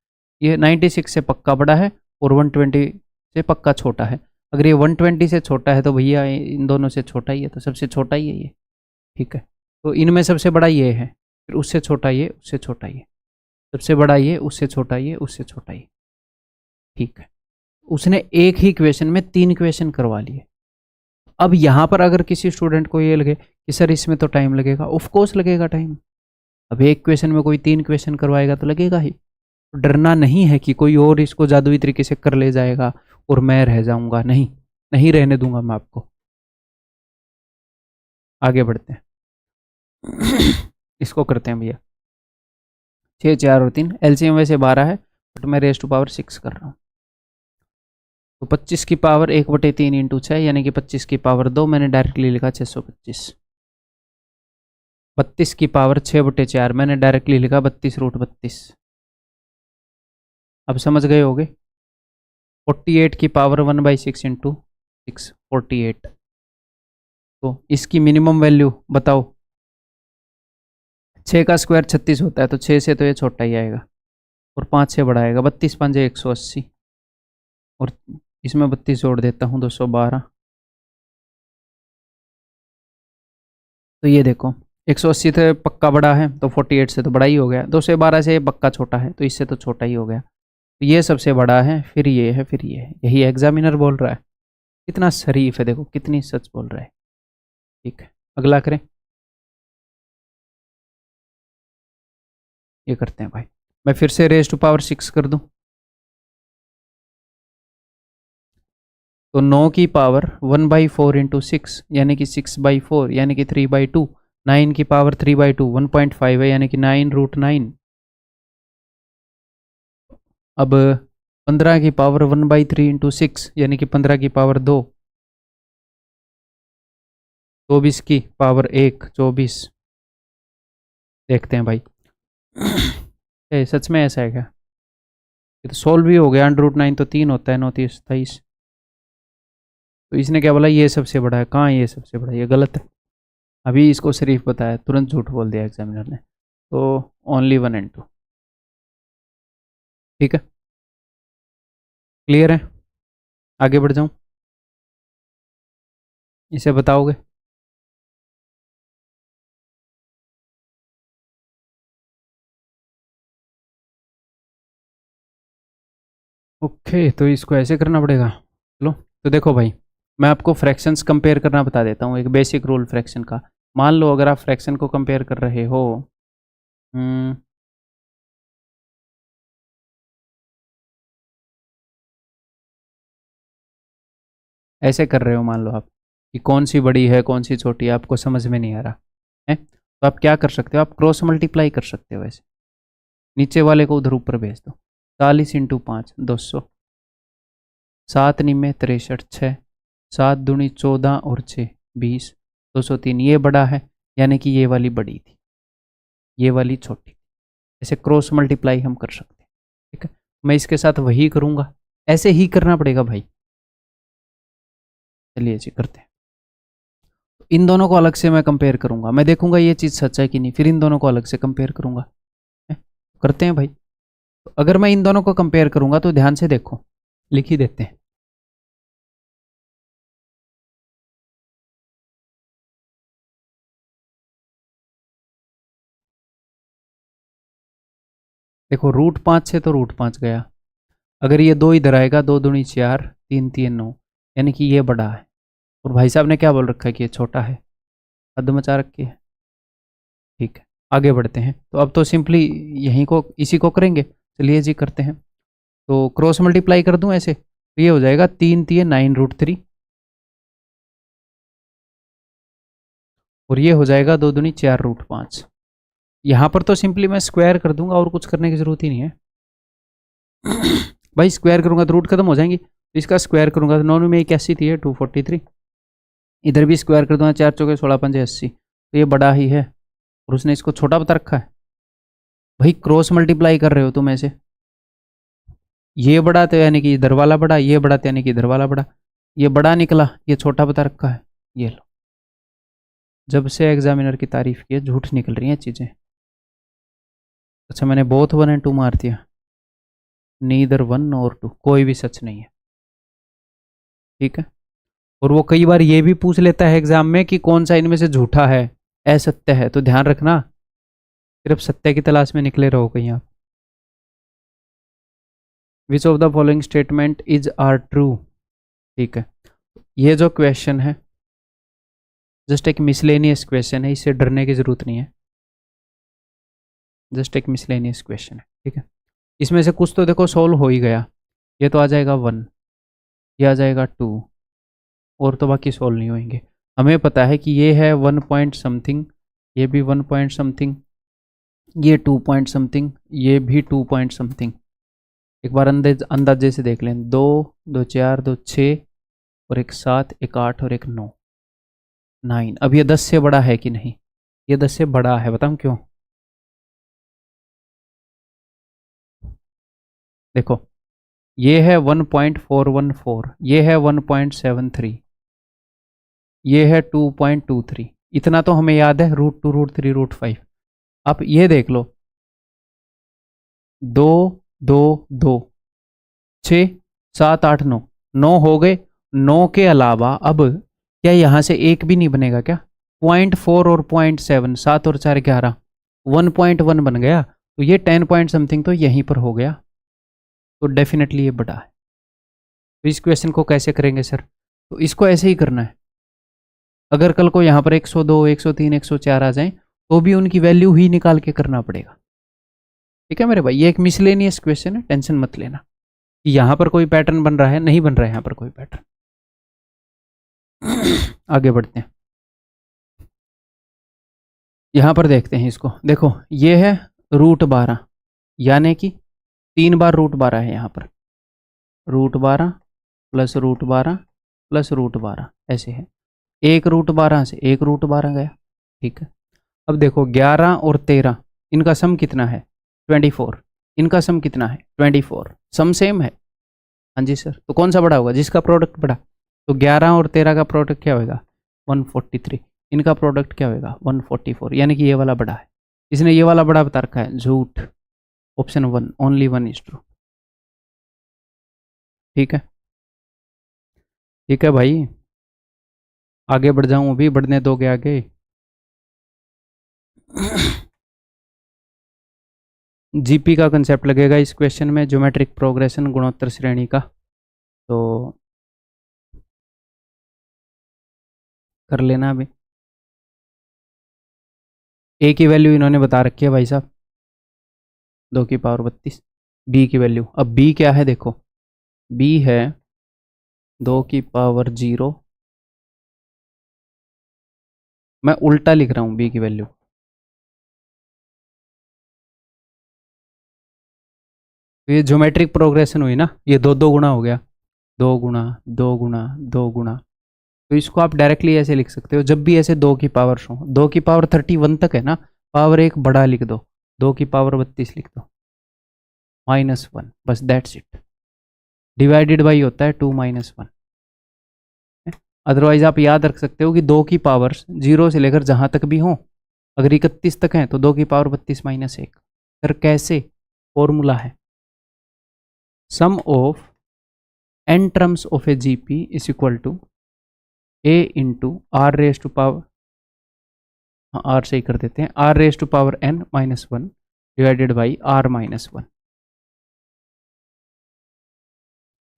ये 96 से पक्का बड़ा है और 120 से पक्का छोटा है। अगर ये 120 से छोटा है तो भैया इन दोनों से छोटा ही है, तो सबसे छोटा ही है ये, ठीक है। तो इनमें सबसे बड़ा ये है, फिर उससे छोटा ये, उससे छोटा ये, सबसे बड़ा ये, उससे छोटा ये, उससे छोटा ये, ठीक है। उसने एक ही क्वेश्चन में 3 क्वेश्चन करवा लिए। अब यहाँ पर अगर किसी स्टूडेंट को ये लगे कि सर इसमें तो टाइम लगेगा, ऑफ कोर्स लगेगा टाइम। अब एक क्वेश्चन में कोई 3 क्वेश्चन करवाएगा तो लगेगा ही। तो डरना नहीं है कि कोई और इसको जादुई तरीके से कर ले जाएगा और मैं रह जाऊंगा, नहीं, नहीं रहने दूंगा मैं आपको। आगे बढ़ते हैं। इसको करते हैं भैया, 6 4 और 3, एलसीएम वैसे 12 है, बट मैं रेज टू पावर 6 कर रहा हूँ। तो 25 की पावर 1/3 इंटू 6 यानी कि 25 की पावर 2, मैंने डायरेक्टली लिखा 625। 32 की पावर 6/4 मैंने डायरेक्टली लिखा 32√32। अब समझ गए होगे। 48 की पावर 1/6 इंटू 6 48। तो इसकी मिनिमम वैल्यू बताओ। 6 का स्क्वायर 36 होता है, तो 6 से तो ये छोटा ही आएगा और 5 से बड़ा आएगा। 32 पंजे 180 और इसमें 32 जोड़ देता हूँ 212। तो ये देखो 180 से पक्का बड़ा है, तो 48 से तो बड़ा ही हो गया। 212 से पक्का छोटा है, तो इससे तो छोटा ही हो गया। तो ये सबसे बड़ा है, फिर ये है, फिर ये है। यही एग्जामिनर बोल रहा है। कितना शरीफ है, देखो कितनी सच बोल रहा है। ठीक है, अगला करें। ये करते हैं भाई, मैं फिर से रेज टू पावर 6 कर दूं। तो 9 की पावर 1/4 इंटू 6 यानी कि 6/4 यानी कि 3/2। 9 की पावर 3/2 1.5 है यानी कि 9√9। अब 15 की पावर 1/3 इंटू 6 यानी कि 15 की पावर 2। 24 की पावर 1 24। देखते हैं भाई। सच में ऐसा है क्या? ये तो सोल्व भी हो गया। √9 तो 3 होता है, 9 30 27। तो इसने क्या बोला, ये सबसे बड़ा है। कहाँ ये सबसे बड़ा, ये गलत है। अभी इसको शरीफ बताया, तुरंत झूठ बोल दिया एग्जामिनर ने। तो ओनली 1 and 2, ठीक है, क्लियर है। आगे बढ़ जाऊं, इसे बताओगे? ओके, तो इसको ऐसे करना पड़ेगा। चलो, तो देखो भाई, मैं आपको फ्रैक्शंस कंपेयर करना बता देता हूँ, एक बेसिक रूल फ्रैक्शन का। मान लो अगर आप फ्रैक्शन को कंपेयर कर रहे हो, हम्म, ऐसे कर रहे हो, मान लो आप कि कौन सी बड़ी है कौन सी छोटी है, आपको समझ में नहीं आ रहा है, तो आप क्या कर सकते हो, आप क्रॉस मल्टीप्लाई कर सकते हो। ऐसे नीचे वाले को उधर ऊपर भेज दो। 40 इंटू 5 200, 7 निमे 63 6, 7 दूनी 14 और 6 20, 203। ये बड़ा है यानी कि ये वाली बड़ी थी, ये वाली छोटी। ऐसे क्रॉस मल्टीप्लाई हम कर सकते हैं, ठीक है। मैं इसके साथ वही करूँगा, ऐसे ही करना पड़ेगा भाई। चलिए जी करते हैं। इन दोनों को अलग से मैं कंपेयर करूंगा, मैं देखूंगा ये चीज़ सच है कि नहीं, फिर इन दोनों को अलग से कंपेयर करूंगा। है? करते हैं भाई। तो अगर मैं इन दोनों को कंपेयर करूंगा तो ध्यान से देखो, लिख ही देते हैं। देखो √5 से तो √5 गया, अगर ये 2 इधर आएगा, 2 दूनी 4, 3 3 9, यानी कि ये बड़ा है। और भाई साहब ने क्या बोल रखा है कि ये छोटा है, हद मचा रखी है। ठीक है, आगे बढ़ते हैं। तो अब तो सिंपली यहीं को इसी को करेंगे। चलिए जी करते हैं। तो क्रॉस मल्टीप्लाई कर दूं ऐसे, तो ये हो जाएगा 3 3 9√3, और ये हो जाएगा 2 दूनी 4√5। यहाँ पर तो सिंपली मैं स्क्वायर कर दूंगा, और कुछ करने की जरूरत ही नहीं है। भाई स्क्वायर करूंगा तो रूट खत्म हो जाएंगी, तो इसका स्क्वायर करूंगा तो 9 में 81 थी, 243। इधर भी स्क्वायर कर दूंगा, 4 चौके 16 पंजे 80, तो ये बड़ा ही है। और उसने इसको छोटा बता रखा है। भाई क्रॉस मल्टीप्लाई कर रहे हो तुम ऐसे, ये बड़ा तो यानी कि इधर वाला बड़ा, ये बड़ा तो यानी कि इधर वाला बड़ा। ये बड़ा निकला, ये छोटा बता रखा है। ये लो, जब से एग्जामिनर की तारीफ की है झूठ निकल रही हैं चीज़ें। अच्छा, मैंने बोथ 1 और 2 मार दिया। नीदर 1 और 2, कोई भी सच नहीं है। ठीक है, और वो कई बार ये भी पूछ लेता है एग्जाम में कि कौन सा इनमें से झूठा है, असत्य है। तो ध्यान रखना, सिर्फ सत्य की तलाश में निकले रहो कहीं आप। Which of the following statement is are true. ठीक है, ये जो क्वेश्चन है जस्ट एक मिसलेनियस क्वेश्चन है, इससे डरने की जरूरत नहीं है। जस्ट एक मिसलेनियस क्वेश्चन है। ठीक है, इसमें से कुछ तो देखो सोल्व हो ही गया। ये तो आ जाएगा 1, ये आ जाएगा 2, और तो बाकी सोल्व नहीं होंगे। हमें पता है कि ये है 1 पॉइंट समथिंग, ये भी 1 पॉइंट समथिंग, ये 2 पॉइंट समथिंग, ये भी 2 पॉइंट समथिंग। एक बार अंदाजे से देख लें, 2 2 4 2 6, और एक 7, एक 8 और एक 9, 9। अब ये 10 से बड़ा है कि नहीं? ये 10 से बड़ा है, बताऊं क्यों? देखो, ये है 1.414, ये है 1.73, ये है 2.23। इतना तो हमें याद है, √2 √3 √5। आप ये देख लो, 2 2 2 6 7 8 9, 9 हो गए। 9 के अलावा अब क्या यहाँ से एक भी नहीं बनेगा क्या? 0.4 और 0.7, 7 और 4 11, 1.1 बन गया। तो ये 10 पॉइंट समथिंग तो यहीं पर हो गया। तो डेफिनेटली ये बड़ा है। तो इस क्वेश्चन को कैसे करेंगे सर? तो इसको ऐसे ही करना है। अगर कल को यहाँ पर 102 103 104 आ जाए, तो भी उनकी वैल्यू ही निकाल के करना पड़ेगा। ठीक है मेरे भाई, ये एक मिसलेनियस क्वेश्चन है, टेंशन मत लेना कि यहाँ पर कोई पैटर्न बन रहा है, नहीं बन रहा है यहाँ पर कोई पैटर्न। आगे बढ़ते हैं, यहाँ पर देखते हैं इसको। देखो, ये है √12, यानी कि 3 बार √12 है यहाँ पर। √12 प्लस √12 प्लस √12, ऐसे है। एक √12 से एक √12 गया। ठीक है, अब देखो 11 और 13, इनका सम कितना है? 24। इनका सम कितना है? 24। सम सेम है। हाँ जी सर, तो कौन सा बड़ा होगा? जिसका प्रोडक्ट बड़ा। तो 11 और 13 का प्रोडक्ट क्या होगा? 143। इनका प्रोडक्ट क्या होगा? 144, यानी कि ये वाला बड़ा है। इसने ये वाला बड़ा बता रखा है, झूठ। Option 1, only 1 is true. ठीक है, ठीक है भाई, आगे बढ़ जाऊं? अभी बढ़ने दोगे आगे? जीपी का कंसेप्ट लगेगा इस क्वेश्चन में, ज्योमेट्रिक प्रोग्रेशन गुणोत्तर श्रेणी का। तो कर लेना अभी। ए की वैल्यू इन्होंने बता रखी है भाई साहब, 2 की पावर 32। बी की वैल्यू, अब बी क्या है देखो, बी है 2 की पावर 0। मैं उल्टा लिख रहा हूँ बी की वैल्यू। तो ये ज्योमेट्रिक प्रोग्रेशन हुई ना, ये 2 गुना हो गया, 2 गुना 2 गुना 2 गुना। तो इसको आप डायरेक्टली ऐसे लिख सकते हो, जब भी ऐसे 2 की पावर हो, 2 की पावर 31 तक है ना, पावर एक बड़ा लिख दो, 2 की पावर 32 लिख दो, -1, बस दैट्स इट। डिवाइडेड बाई होता है 2 - 1। अदरवाइज आप याद रख सकते हो कि 2 की पावर 0 से लेकर जहां तक भी हो, अगर 31 तक है तो 2 की पावर 32 - 1। सर कैसे? फॉर्मूला है, sum of n terms of a GP is equal to a into r raise to power, हाँ आर से ही कर देते हैं, r raise to power n - 1 divided by r - 1।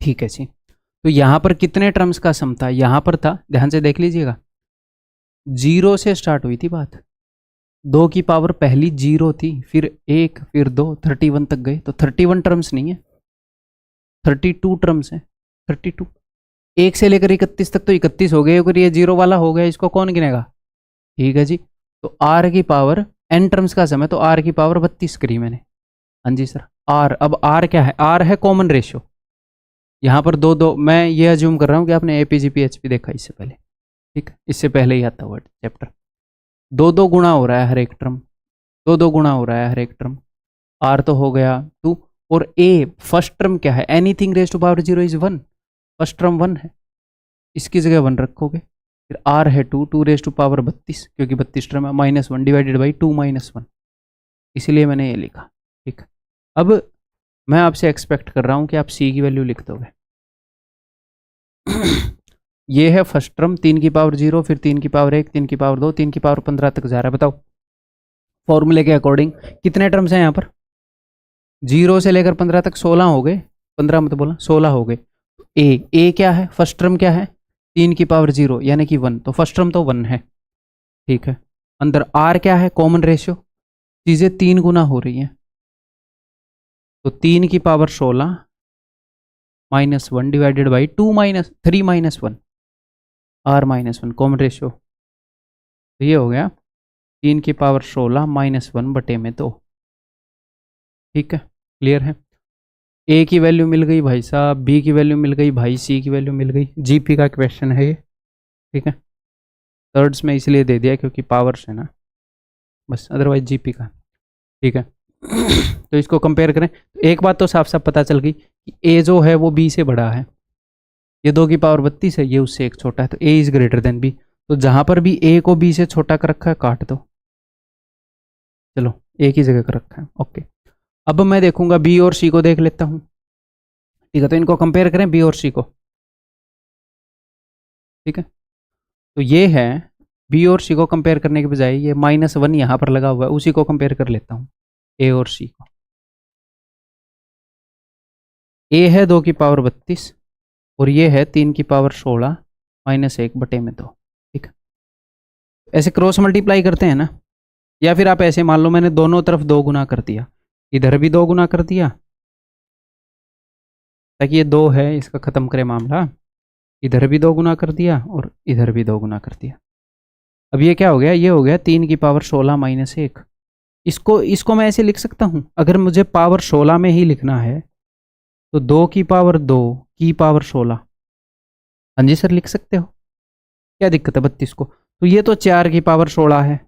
ठीक है जी। तो यहाँ पर कितने टर्म्स का सम था? यहाँ पर था, ध्यान से देख लीजिएगा, 0 से स्टार्ट हुई थी बात। 2 की पावर पहली 0 थी, फिर 1, फिर 2, 31 तक गए। तो 31 टर्म्स नहीं है, 32 टर्म्स हैं। 32, 1 से लेकर 31 तक, तो 31 हो गए। अगर ये 0 वाला हो गया, इसको कौन गिनेगा? ठीक है जी। तो r की पावर n टर्म्स का सम है, तो r की पावर 32 करी मैंने। हाँ जी सर। r, अब r क्या है? r है कॉमन रेशियो। यहाँ पर दो दो, मैं ये अज्यूम कर रहा हूँ कि आपने एपीजीपीएचपी देखा इससे पहले, ठीक है, इससे पहले ही आता हुआ चैप्टर। दो दो गुणा हो रहा है हर एक टर्म, दो दो गुणा हो रहा है हर एक टर्म। r तो हो गया 2, और a फर्स्ट टर्म क्या है? Anything raise to power 0 is 1, first term 1 है, इसकी जगह 1 रखोगे। फिर r है 2, 2 रेज टू पावर 32, क्योंकि 32 टर्म है, -1 डिवाइडेड बाई 2 - 1, इसीलिए मैंने ये लिखा। ठीक, अब मैं आपसे एक्सपेक्ट कर रहा हूँ कि आप c की वैल्यू लिख दोगे। ये है फर्स्ट टर्म, 3 की पावर 0, फिर 3 की पावर 1, 3 की पावर 2, 3 की पावर 15 तक जा रहा है। बताओ फॉर्मूले के अकॉर्डिंग कितने टर्म्स हैं यहाँ पर? 0 से लेकर 15 तक 16 हो गए, 15 मत बोला, 16 हो गए। ए क्या है? फर्स्ट टर्म क्या है? 3 की पावर 0 यानी कि 1, तो फर्स्ट टर्म तो 1 है। ठीक है, अंदर आर क्या है? कॉमन रेशियो, चीज़ें 3 गुना हो रही हैं, तो 3 की power 16 -1 divided by 2 3 -1, r -1 common ratio. तो ये हो गया 3 की पावर 16 -1 बटे में 2। ठीक है, क्लियर है। ए की वैल्यू मिल गई भाई साहब, बी की वैल्यू मिल गई भाई, सी की वैल्यू मिल गई। जीपी का क्वेश्चन है ये। ठीक है, थर्ड्स में इसलिए दे दिया क्योंकि पावर्स है ना, बस, अदरवाइज जीपी का। ठीक है। तो इसको कंपेयर करें तो एक बात तो साफ साफ पता चल गई कि ए जो है वो बी से बड़ा है। ये 2 की पावर 32 है, ये उससे एक छोटा है, तो ए इज ग्रेटर देन बी। तो जहां पर भी ए को बी से छोटा कर रखा है काट दो, चलो एक ही जगह कर रखा है। ओके, अब मैं देखूंगा बी और सी को देख लेता हूँ। ठीक है, तो इनको कंपेयर करें बी और सी को। ठीक है, तो ये है बी और सी को कंपेयर करने के बजाय ये -1 यहाँ पर लगा हुआ है, उसी को कंपेयर कर लेता हूँ, ए और सी को। ए है 2 की पावर 32 और ये है 3 की पावर 16 -1 बटे में 2। ठीक है, ऐसे क्रॉस मल्टीप्लाई करते हैं ना, या फिर आप ऐसे मान लो मैंने दोनों तरफ 2 गुना कर दिया, इधर भी 2 गुना कर दिया ताकि ये 2 है इसका ख़त्म करे मामला, इधर भी 2 गुना कर दिया और इधर भी 2 गुना कर दिया। अब ये क्या हो गया? ये हो गया 3 की पावर 16 -1। इसको इसको मैं ऐसे लिख सकता हूँ, अगर मुझे पावर 16 में ही लिखना है तो 2 की पावर 2 की पावर 16। हाँ जी सर, लिख सकते हो, क्या दिक्कत है 32 को? तो ये तो 4 की पावर 16 है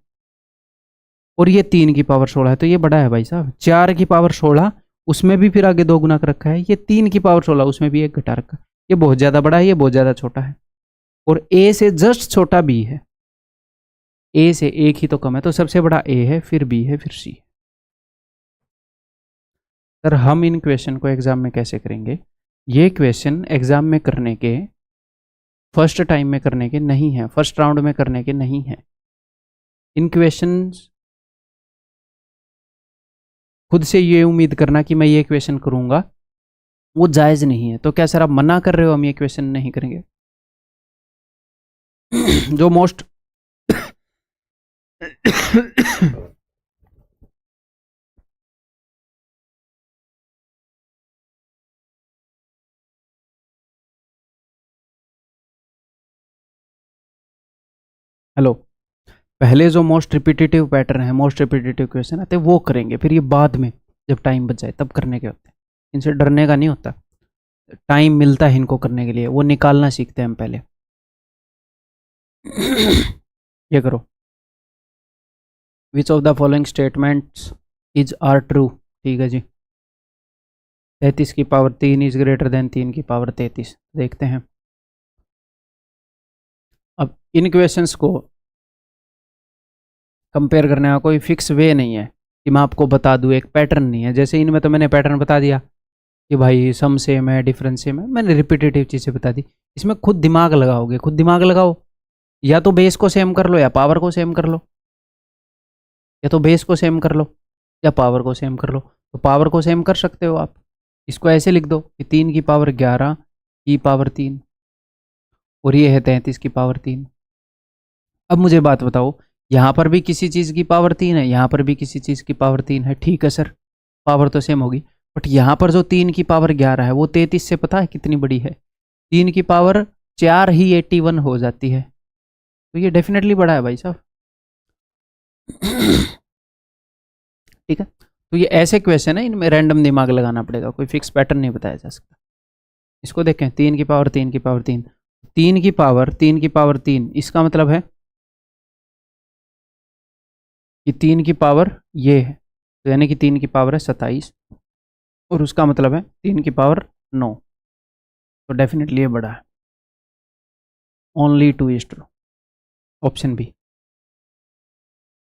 और ये 3 की पावर 16 है, तो ये बड़ा है भाई साहब। 4 की पावर 16 उसमें भी फिर आगे 2 गुना कर रखा है, ये 3 की पावर 16 उसमें भी 1 घटा रखा है। ये बहुत ज़्यादा बड़ा है, ये बहुत ज़्यादा छोटा है, और ए से जस्ट छोटा बी है। ए से एक ही तो कम है, तो सबसे बड़ा ए है, फिर बी है, फिर सी है। सर हम इन क्वेश्चन को एग्जाम में कैसे करेंगे? ये क्वेश्चन एग्जाम में करने के, फर्स्ट टाइम में करने के नहीं है, फर्स्ट राउंड में करने के नहीं है। इन क्वेश्चन खुद से ये उम्मीद करना कि मैं ये क्वेश्चन करूंगा वो जायज़ नहीं है। तो क्या सर आप मना कर रहे हो हम ये क्वेश्चन नहीं करेंगे? जो मोस्ट हेलो, पहले जो मोस्ट रिपीटेटिव पैटर्न है, मोस्ट रिपीटेटिव क्वेश्चन आते हैं वो करेंगे, फिर ये बाद में जब टाइम बच जाए तब करने के होते हैं। इनसे डरने का नहीं होता, टाइम मिलता है इनको करने के लिए, वो निकालना सीखते हैं हम पहले। ये करो, which of the following statements is are true. ठीक है जी, 33 की पावर 3 इज ग्रेटर देन 3 की पावर 33। देखते हैं, अब इन क्वेश्चंस को कंपेयर करने का कोई फिक्स वे नहीं है कि मैं आपको बता दूं, एक पैटर्न नहीं है। जैसे इनमें तो मैंने पैटर्न बता दिया कि भाई सम सेम है, डिफरेंस सेम है, मैंने रिपीटेटिव चीज़ें बता दी। इसमें खुद दिमाग लगाओगे, खुद दिमाग लगाओ, या तो बेस को सेम कर लो या पावर को सेम कर लो, या तो बेस को सेम कर लो या पावर को सेम कर लो। तो पावर को सेम कर सकते हो आप, इसको ऐसे लिख दो कि 3 की पावर 11 की पावर 3 और ये है 33 की पावर 3। अब मुझे बात बताओ, यहाँ पर भी किसी चीज़ की पावर 3 है, यहाँ पर भी किसी चीज़ की पावर 3 है, ठीक है सर, पावर तो सेम होगी। बट यहाँ पर जो 3 की पावर 11 है वो 33 से पता है कितनी बड़ी है? 3 की पावर 4 ही 81 हो जाती है, तो ये डेफिनेटली बड़ा है भाई साहब। ठीक है, तो ये ऐसे क्वेश्चन है, इनमें रैंडम दिमाग लगाना पड़ेगा, कोई फिक्स पैटर्न नहीं बताया जा सकता। इसको देखें, 3 की पावर 3 की पावर 3, 3 की पावर 3 की पावर 3, इसका मतलब है कि 3 की पावर ये है, तो यानी कि 3 की पावर है 27, और उसका मतलब है 3 की पावर 9, तो डेफिनेटली ये बड़ा है। Only 2:2, option B.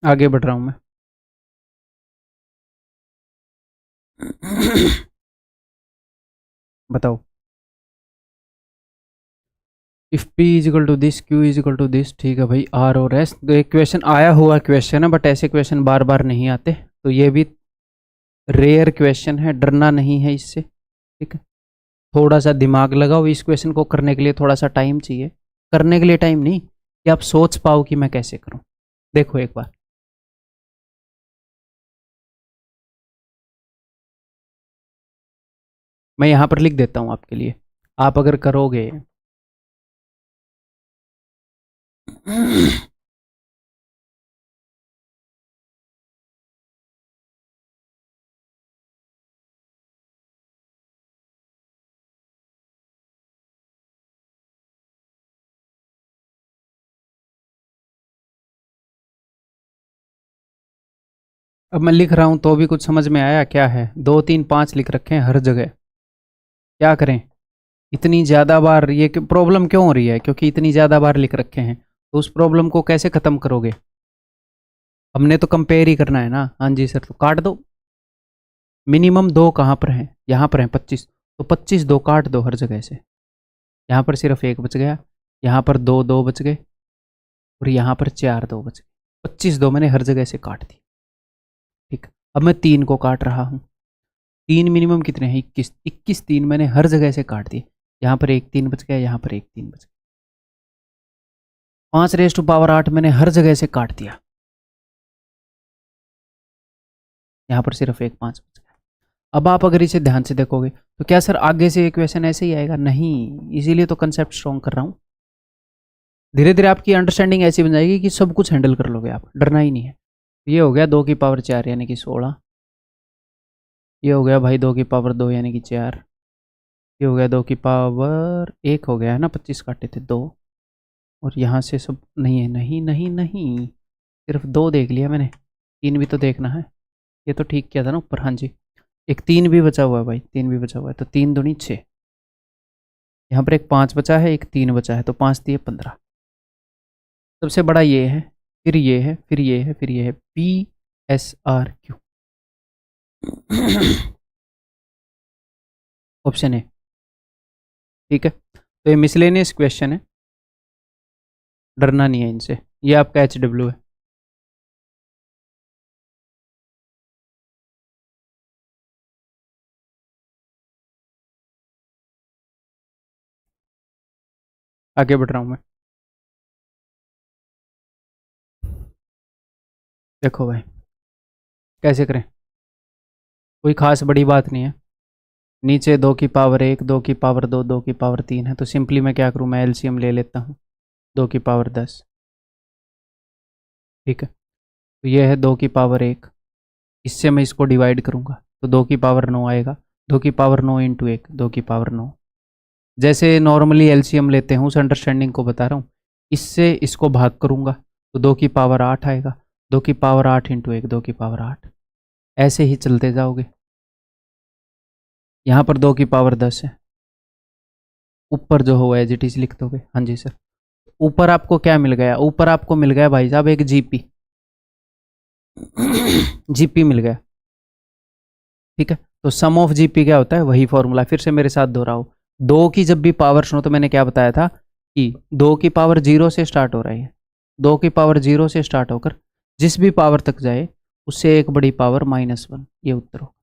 आगे बढ़ रहा हूं मैं। बताओ, if P is equal to this, Q is equal to this, ठीक है भाई, R और S, तो एक क्वेश्चन आया हुआ क्वेश्चन है, बट ऐसे क्वेश्चन बार बार नहीं आते, तो ये भी रेयर क्वेश्चन है, डरना नहीं है इससे। ठीक है, थोड़ा सा दिमाग लगाओ, इस क्वेश्चन को करने के लिए थोड़ा सा टाइम चाहिए, करने के लिए टाइम नहीं कि आप सोच पाओ कि मैं कैसे करूं। देखो एक बार, मैं यहां पर लिख देता हूं आपके लिए, आप अगर करोगे अब मैं लिख रहा हूं तो भी कुछ समझ में आया क्या है? 2 3 5 लिख रखे हैं हर जगह, क्या करें? इतनी ज़्यादा बार ये प्रॉब्लम क्यों हो रही है? क्योंकि इतनी ज़्यादा बार लिख रखे हैं, तो उस प्रॉब्लम को कैसे ख़त्म करोगे? हमने तो कंपेयर ही करना है ना। हाँ जी सर, तो काट दो। मिनिमम 2 कहाँ पर हैं? यहाँ पर हैं 25, तो 25 2 काट दो हर जगह से। यहाँ पर सिर्फ 1 बच गया, यहाँ पर 2 2 बच गए, और यहाँ पर 4 2 बच गए। 25 2 मैंने हर जगह से काट दी। ठीक, अब मैं 3 को काट रहा हूँ। 3 मिनिमम कितने हैं? 21, 21 3 मैंने हर जगह से काट दिए। यहाँ पर 1 3 बच गया, यहाँ पर 1 3 बच गया। 5 रेज़ टू पावर 8 मैंने हर जगह से काट दिया, यहाँ पर सिर्फ 1 5 बच गया। अब आप अगर इसे ध्यान से देखोगे तो क्या सर आगे से इक्वेशन ऐसे ही आएगा? नहीं, इसीलिए तो कंसेप्ट स्ट्रॉन्ग कर रहा हूँ। धीरे धीरे आपकी अंडरस्टैंडिंग ऐसी बन जाएगी कि सब कुछ हैंडल कर लोगे आप, डरना ही नहीं है। ये हो गया 2 की पावर 4 यानी कि 16, ये हो गया भाई 2 की पावर 2 यानी कि 4, ये हो गया 2 की पावर 1 हो गया है ना, 25 काटे थे 2, और यहाँ से सब नहीं है, नहीं नहीं नहीं, सिर्फ 2 देख लिया मैंने, 3 भी तो देखना है। ये तो ठीक किया था ना ऊपर, हाँ जी, एक 3 भी बचा हुआ है भाई, 3 भी बचा हुआ है, तो 3 दूनी 6, यहाँ पर एक 5 बचा है, एक 3 बचा है, तो 5 दिए 15। सबसे बड़ा ये है, फिर ये है, फिर ये है, फिर ये है, PSRQ। ऑप्शन है, ठीक है, तो ये मिसलेनियस क्वेश्चन है, डरना नहीं है इनसे, ये आपका HW है। आगे बढ़ रहा हूँ मैं। देखो भाई कैसे करें, कोई खास बड़ी बात नहीं है। नीचे 2 की पावर 1, 2 की पावर 2, 2 की पावर 3 है, तो सिंपली मैं क्या करूँ, मैं LCM ले लेता हूँ, 2 की पावर 10। ठीक है, तो ये है 2 की पावर 1, इससे मैं इसको डिवाइड करूँगा तो 2 की पावर 9 आएगा, 2 की पावर 9 इंटू 1, 2 की पावर 9। जैसे नॉर्मली LCM लेते हैं उस अंडरस्टैंडिंग को बता रहा हूँ, इससे इसको भाग करूँगा तो 2 की पावर 8 आएगा, 2 की पावर 8 इंटू 1, 2 की पावर 8, ऐसे ही चलते जाओगे। यहाँ पर 2 की पावर 10 है, ऊपर जो हो एज इट इज लिख दोगे। हाँ जी सर, ऊपर आपको क्या मिल गया? ऊपर आपको मिल गया भाई साहब एक GP, GP मिल गया। ठीक है, तो सम ऑफ GP क्या होता है? वही फॉर्मूला, फिर से मेरे साथ दोहराओ। 2 की जब भी पावर सुनो तो मैंने क्या बताया था कि 2 की पावर 0 से स्टार्ट हो रही है, 2 की पावर 0 से स्टार्ट होकर जिस भी पावर तक जाए उससे एक बड़ी पावर -1, ये उत्तर हो।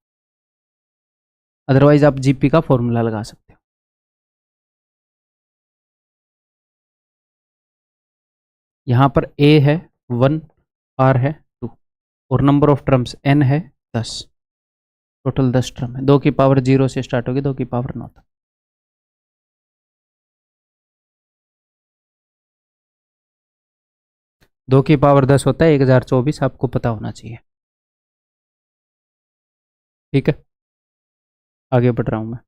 अदरवाइज आप GP का फॉर्मूला लगा सकते हो। यहाँ पर a है 1, r है 2 और नंबर ऑफ टर्म्स n है 10। टोटल 10 टर्म है। 2 की पावर 0 से स्टार्ट होगी 2 की पावर 9 तक। 2 की पावर 10 होता है 1024, आपको पता होना चाहिए। ठीक है, आगे बढ़ रहा हूं मैं।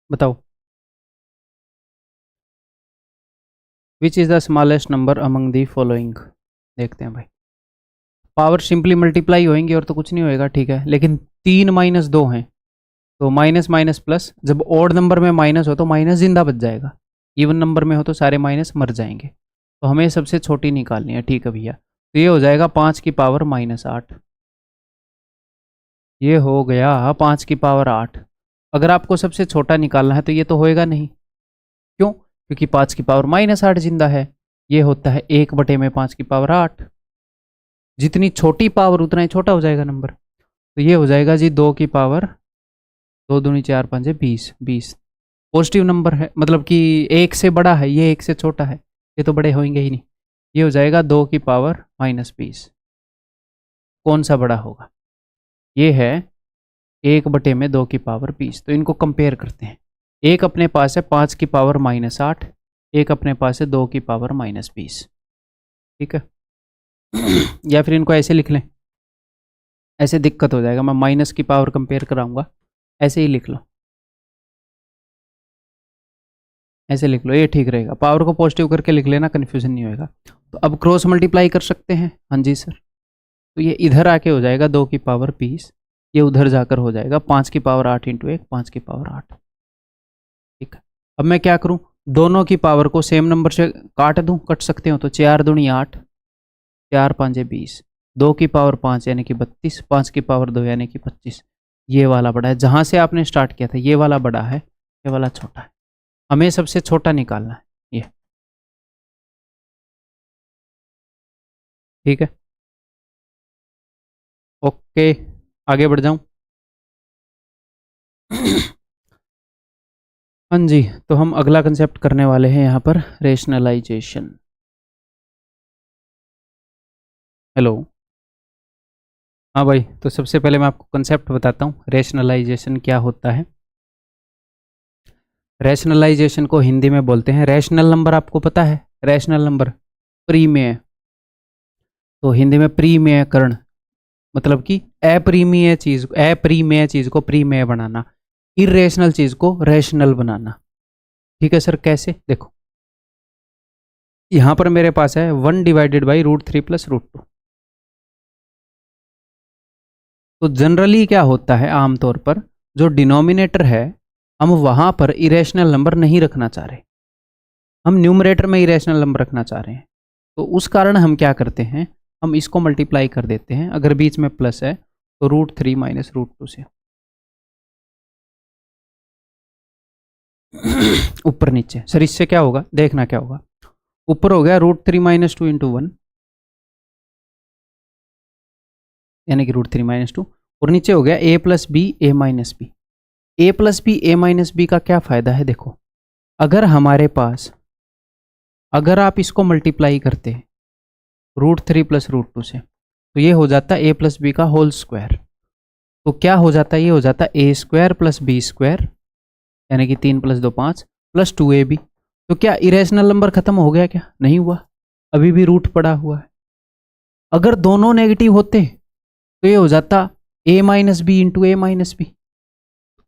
बताओ, which is the smallest number among the following. देखते हैं भाई, पावर सिंपली मल्टीप्लाई होएंगे और तो कुछ नहीं होएगा, ठीक है, लेकिन 3 माइनस 2 हैं तो माइनस माइनस प्लस। जब ऑड नंबर में माइनस हो तो माइनस जिंदा बच जाएगा, इवन नंबर में हो तो सारे माइनस मर जाएंगे। तो हमें सबसे छोटी निकालनी है, ठीक है भैया। तो ये हो जाएगा 5 की पावर -8। ये हो गया 5 की पावर 8। अगर आपको सबसे छोटा निकालना है तो ये तो होएगा नहीं, क्यों? क्योंकि 5 की पावर -8 जिंदा है। ये होता है 1/5 की पावर 8। जितनी छोटी पावर उतना ही छोटा हो जाएगा नंबर। तो ये हो जाएगा जी 2 की पावर 2 दूनी 4 5 20। 20 पॉजिटिव नंबर है, मतलब कि 1 से बड़ा है, ये 1 से छोटा है, ये तो बड़े होंगे ही नहीं। ये हो जाएगा 2 की पावर -20। कौन सा बड़ा होगा? ये है 1/2 की पावर 20। तो इनको कंपेयर करते हैं। एक अपने पास है 5 की पावर -8, एक अपने पास है 2 की पावर -20। ठीक है। या फिर इनको ऐसे लिख लें, ऐसे दिक्कत हो जाएगा, मैं माइनस की पावर कंपेयर कराऊंगा। ऐसे ही लिख लो, ऐसे लिख लो, ये ठीक रहेगा। पावर को पॉजिटिव करके लिख लेना, कन्फ्यूजन नहीं होएगा। तो अब क्रॉस मल्टीप्लाई कर सकते हैं। हाँ जी सर। तो ये इधर आके हो जाएगा 2 की पावर 20, ये उधर जाकर हो जाएगा 5 की पावर 8 इंटू 1, 5 की पावर 8। ठीक है। अब मैं क्या करूं, दोनों की पावर को सेम नंबर से काट दूं, कट सकते हो तो 4 दूनी 8, 4 5 20, 2 की पावर 5 यानी कि 32, 5 की पावर 2 यानी कि 25। ये वाला बड़ा है, जहां से आपने स्टार्ट किया था ये वाला बड़ा है, ये वाला छोटा है। हमें सबसे छोटा निकालना है ये। ठीक है, ओके, आगे बढ़ जाऊं। हाँ जी, तो हम अगला कंसेप्ट करने वाले हैं यहाँ पर, रेशनलाइजेशन। हेलो, हाँ भाई, तो सबसे पहले मैं आपको कंसेप्ट बताता हूँ, रेशनलाइजेशन क्या होता है। रैशनलाइजेशन को हिंदी में बोलते हैं रैशनल नंबर। आपको पता है रैशनल नंबर प्रीमेय, तो हिंदी में प्रीमेयकरण, मतलब कि अप्रीमेय चीज को प्रीमेय बनाना, इरेशनल चीज को रैशनल बनाना। ठीक है सर, कैसे? देखो, यहां पर मेरे पास है 1/√3 + √2। तो जनरली क्या होता है, आमतौर पर जो डिनोमिनेटर है हम वहां पर इरेशनल नंबर नहीं रखना चाह रहे, हम न्यूमरेटर में इरेशनल नंबर रखना चाह रहे हैं। तो उस कारण हम क्या करते हैं, हम इसको मल्टीप्लाई कर देते हैं। अगर बीच में प्लस है तो √3 - √2 से ऊपर नीचे। सर इससे क्या होगा, देखना क्या होगा। ऊपर हो गया √3 - 2 × 1 यानी कि √3 - 2, और नीचे हो गया a + b a - b। a + b a - b का क्या फायदा है, देखो, अगर हमारे पास, अगर आप इसको मल्टीप्लाई करते हैं √3 + √2 से, तो ये हो जाता है a + b का होल स्क्वायर। तो क्या हो जाता है, ये हो जाता है a² + b² यानी कि 3 + 2 5 + 2ab। तो क्या इरेशनल नंबर खत्म हो गया? क्या नहीं हुआ, अभी भी रूट पड़ा हुआ है। अगर दोनों नेगेटिव होते तो ये हो जाता a - b ×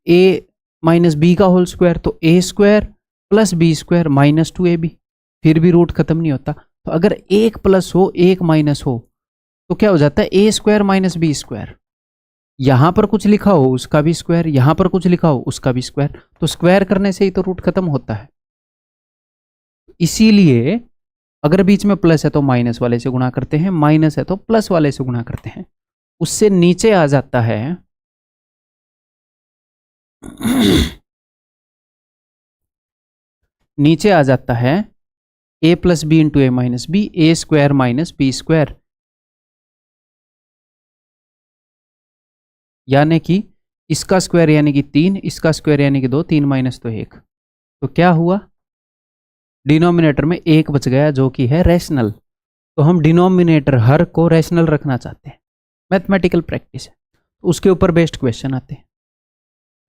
a - b का होल स्क्वायर, तो a² + b² - 2ab। फिर भी रूट खत्म नहीं होता। तो अगर एक प्लस हो एक माइनस हो तो क्या हो जाता है, a² - b²। यहां पर कुछ लिखा हो उसका भी स्क्वायर, यहां पर कुछ लिखा हो उसका भी स्क्वायर। तो स्क्वायर करने से ही तो रूट खत्म होता है। इसीलिए अगर बीच में प्लस है तो माइनस वाले से गुणा करते हैं, माइनस है तो प्लस वाले से गुणा करते हैं। उससे नीचे आ जाता है नीचे आ जाता है a + b × a - b, a² - b², यानी कि इसका स्क्वायर यानी कि 3, इसका स्क्वायर यानी कि 2, 3 माइनस तो 1। तो क्या हुआ, डिनोमिनेटर में 1 बच गया जो कि है रैशनल। तो हम डिनोमिनेटर हर को रैशनल रखना चाहते हैं, मैथमेटिकल प्रैक्टिस है, उसके ऊपर बेस्ड क्वेश्चन आते हैं।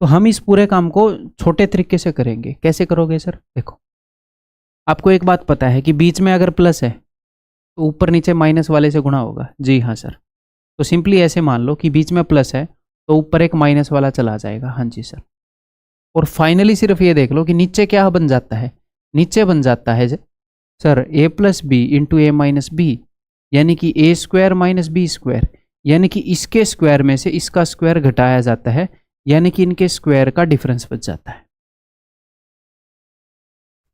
तो हम इस पूरे काम को छोटे तरीके से करेंगे। कैसे करोगे सर? देखो, आपको एक बात पता है कि बीच में अगर प्लस है तो ऊपर नीचे माइनस वाले से गुणा होगा। जी हाँ सर। तो सिंपली ऐसे मान लो कि बीच में प्लस है तो ऊपर एक माइनस वाला चला जाएगा। हाँ जी सर। और फाइनली सिर्फ ये देख लो कि नीचे क्या बन जाता है, नीचे बन जाता है सर ए प्लस बी इंटू ए माइनस बी, यानी कि ए स्क्वायर माइनस बी स्क्वायर, यानी कि इसके स्क्वायर में से इसका स्क्वायर घटाया जाता है, यानी कि इनके स्क्वायर का डिफरेंस बच जाता है।